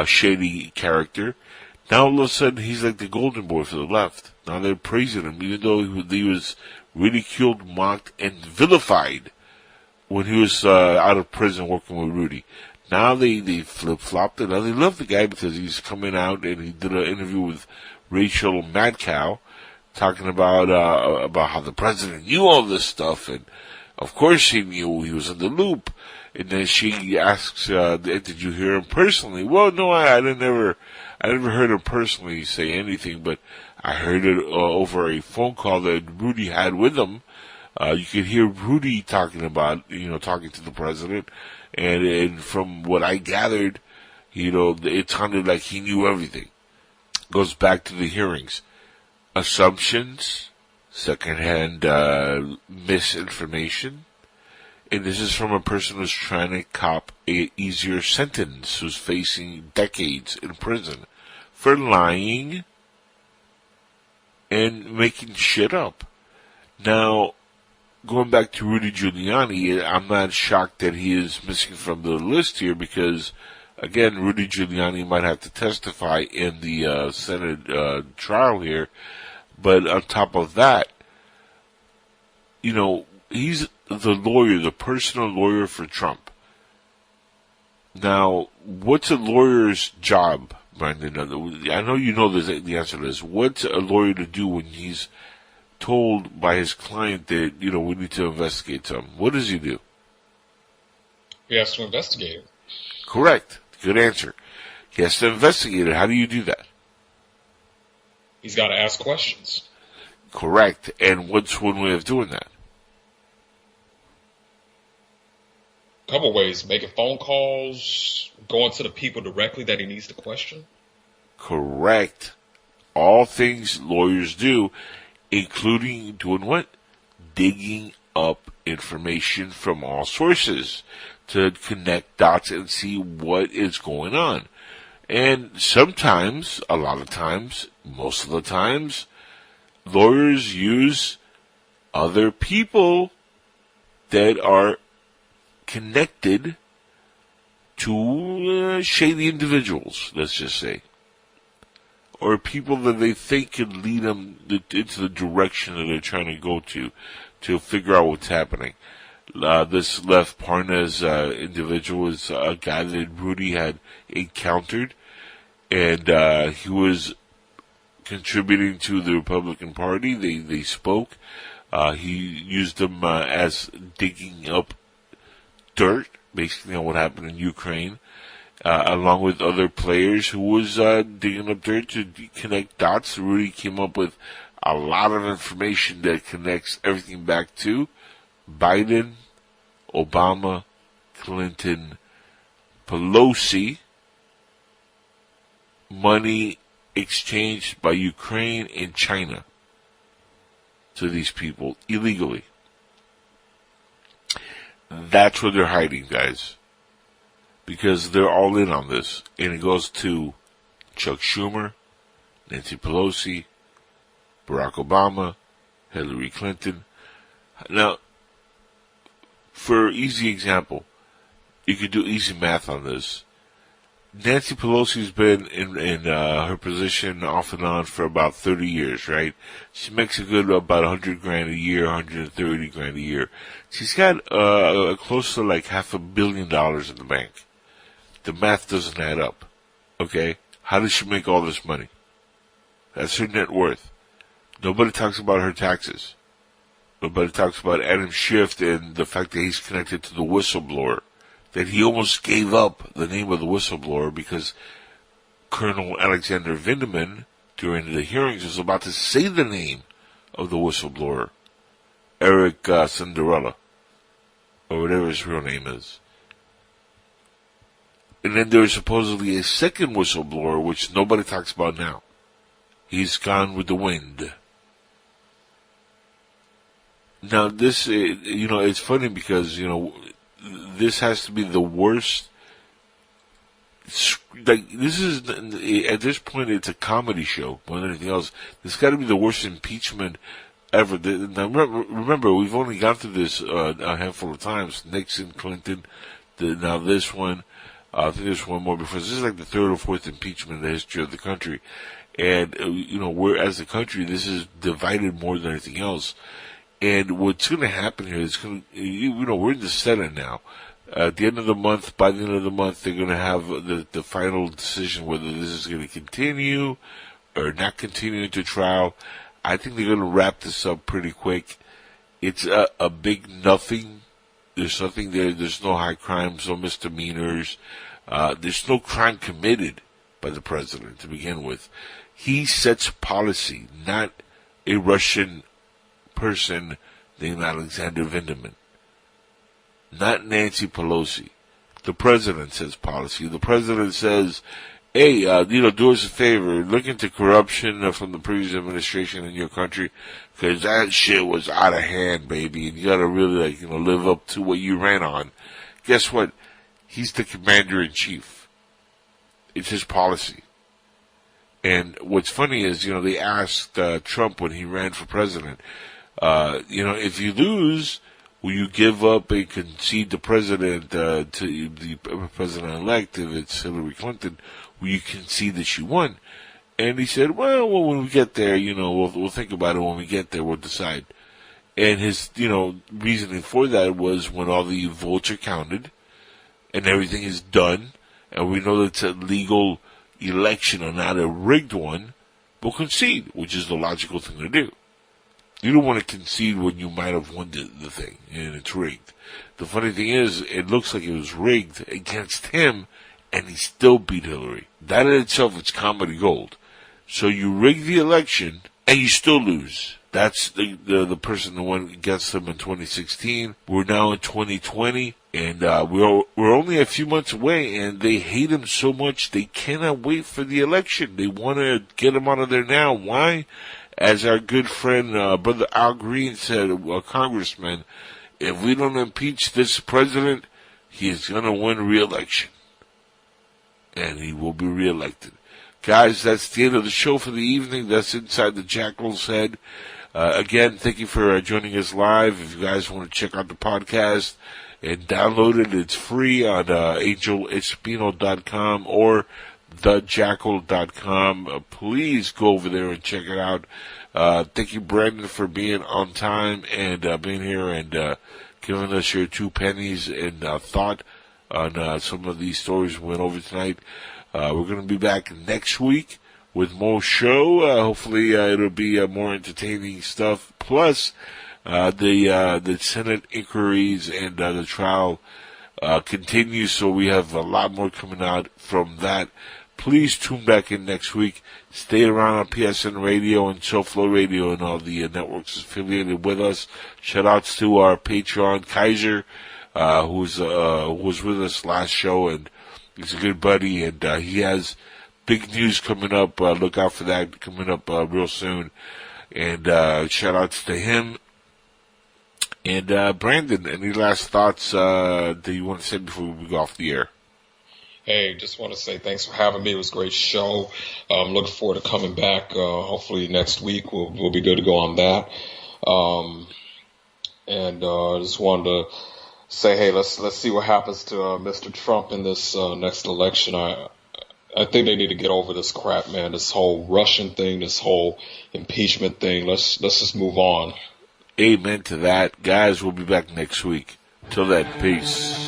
shady character. Now all of a sudden he's like the golden boy for the left. Now they're praising him, even though he was ridiculed, mocked, and vilified when he was out of prison working with Rudy. Now they flip-flopped it. Now they love the guy because he's coming out and he did an interview with Rachel Madcow talking about how the president knew all this stuff, and of course he knew, he was in the loop. And then she asks, did you hear him personally? Well, no, I never heard him personally say anything, but I heard it over a phone call that Rudy had with him. You could hear Rudy talking about, talking to the president, and from what I gathered, it sounded like he knew everything. Goes back to the hearings. Assumptions, secondhand misinformation, and this is from a person who's trying to cop a easier sentence, who's facing decades in prison for lying and making shit up. Now, going back to Rudy Giuliani, I'm not shocked that he is missing from the list here because, again, Rudy Giuliani might have to testify in the Senate trial here. But on top of that, he's the lawyer, the personal lawyer for Trump. Now, what's a lawyer's job, Brandon? I know you know the answer to this. What's a lawyer to do when he's told by his client that, we need to investigate something? What does he do? He has to investigate it. Correct. Good answer. He has to investigate it. How do you do that? He's got to ask questions. Correct. And what's one way of doing that? A couple ways. Making phone calls, going to the people directly that he needs to question. Correct. All things lawyers do, including doing what? Digging up information from all sources to connect dots and see what is going on. And sometimes, a lot of times, most of the times, lawyers use other people that are connected to shady individuals, let's just say. Or people that they think can lead them into the direction that they're trying to go to figure out what's happening. This Lev Parnas individual is a guy that Rudy had encountered, and he was contributing to the Republican Party. They spoke. He used them as digging up dirt, basically on what happened in Ukraine, along with other players who was digging up dirt to connect dots. Rudy came up with a lot of information that connects everything back to Biden, Obama, Clinton, Pelosi, money exchanged by Ukraine and China to these people illegally. That's what they're hiding, guys. Because they're all in on this. And it goes to Chuck Schumer, Nancy Pelosi, Barack Obama, Hillary Clinton. Now, for easy example, you could do easy math on this. Nancy Pelosi's been in her position off and on for about 30 years, right? She makes a good about $100,000 a year, $130,000 a year. She's got close to like $500 million in the bank. The math doesn't add up. Okay? How does she make all this money? That's her net worth. Nobody talks about her taxes. Nobody talks about Adam Schiff and the fact that he's connected to the whistleblower. That he almost gave up the name of the whistleblower because Colonel Alexander Vindman, during the hearings, was about to say the name of the whistleblower, Eric Cinderella, or whatever his real name is. And then there's supposedly a second whistleblower, which nobody talks about now. He's gone with the wind. Now, this, it's funny because, this has to be the worst. Like, this is, at this point, it's a comedy show more than anything else. This got to be the worst impeachment ever. Now, remember, we've only gone through this a handful of times. Nixon, Clinton, now this one. I think there's one more before. This is like the third or fourth impeachment in the history of the country. And, we're, as a country, this is divided more than anything else. And what's going to happen here is we're in the Senate now. At the end of the month, by the end of the month, they're going to have the final decision whether this is going to continue or not continue into trial. I think they're going to wrap this up pretty quick. It's a big nothing. There's nothing there. There's no high crimes, no misdemeanors. There's no crime committed by the president to begin with. He sets policy, not a Russian person named Alexander Vindman. Not Nancy Pelosi. The president sets policy. The president says, hey, do us a favor, look into corruption from the previous administration in your country, because that shit was out of hand, baby, and you gotta really, live up to what you ran on. Guess what? He's the commander-in-chief. It's his policy. And what's funny is, they asked Trump when he ran for president, if you lose, will you give up and concede the president to the president-elect? If it's Hillary Clinton, will you concede that she won? And he said, well, when we get there, we'll think about it. When we get there, we'll decide. And his, reasoning for that was when all the votes are counted and everything is done, and we know that it's a legal election and not a rigged one, we'll concede, which is the logical thing to do. You don't want to concede when you might have won the thing, and it's rigged. The funny thing is, it looks like it was rigged against him, and he still beat Hillary. That in itself is comedy gold. So you rig the election, and you still lose. That's the person who won against him in 2016. We're now in 2020, and we're only a few months away, and they hate him so much they cannot wait for the election. They want to get him out of there now. Why? As our good friend, Brother Al Green said, a congressman, if we don't impeach this president, he is going to win re-election. And he will be re-elected. Guys, that's the end of the show for the evening. That's Inside the Jackal's Head. Again, thank you for joining us live. If you guys want to check out the podcast and download it, it's free on angelespino.com or thejackal.com. Please go over there and check it out. Thank you, Brandon, for being on time and being here and giving us your 2 pennies and thought on some of these stories we went over tonight. We're going to be back next week with more show. Hopefully it'll be more entertaining stuff. Plus the Senate inquiries and the trial continues, so we have a lot more coming out from that. Please tune back in next week. Stay around on PSN-RADIO and SoFlo Radio and all the networks affiliated with us. Shout outs to our Patreon, Kaiser, who was with us last show, and he's a good buddy, and he has big news coming up. Look out for that coming up real soon. And shout outs to him. And Brandon, any last thoughts that you want to say before we go off the air? Hey, just want to say thanks for having me. It was a great show. Looking forward to coming back. Hopefully next week we'll be good to go on that. And just wanted to say, hey, let's see what happens to Mr. Trump in this next election. I think they need to get over this crap, man. This whole Russian thing, this whole impeachment thing. Let's just move on. Amen to that. Guys, we'll be back next week. Till then, peace.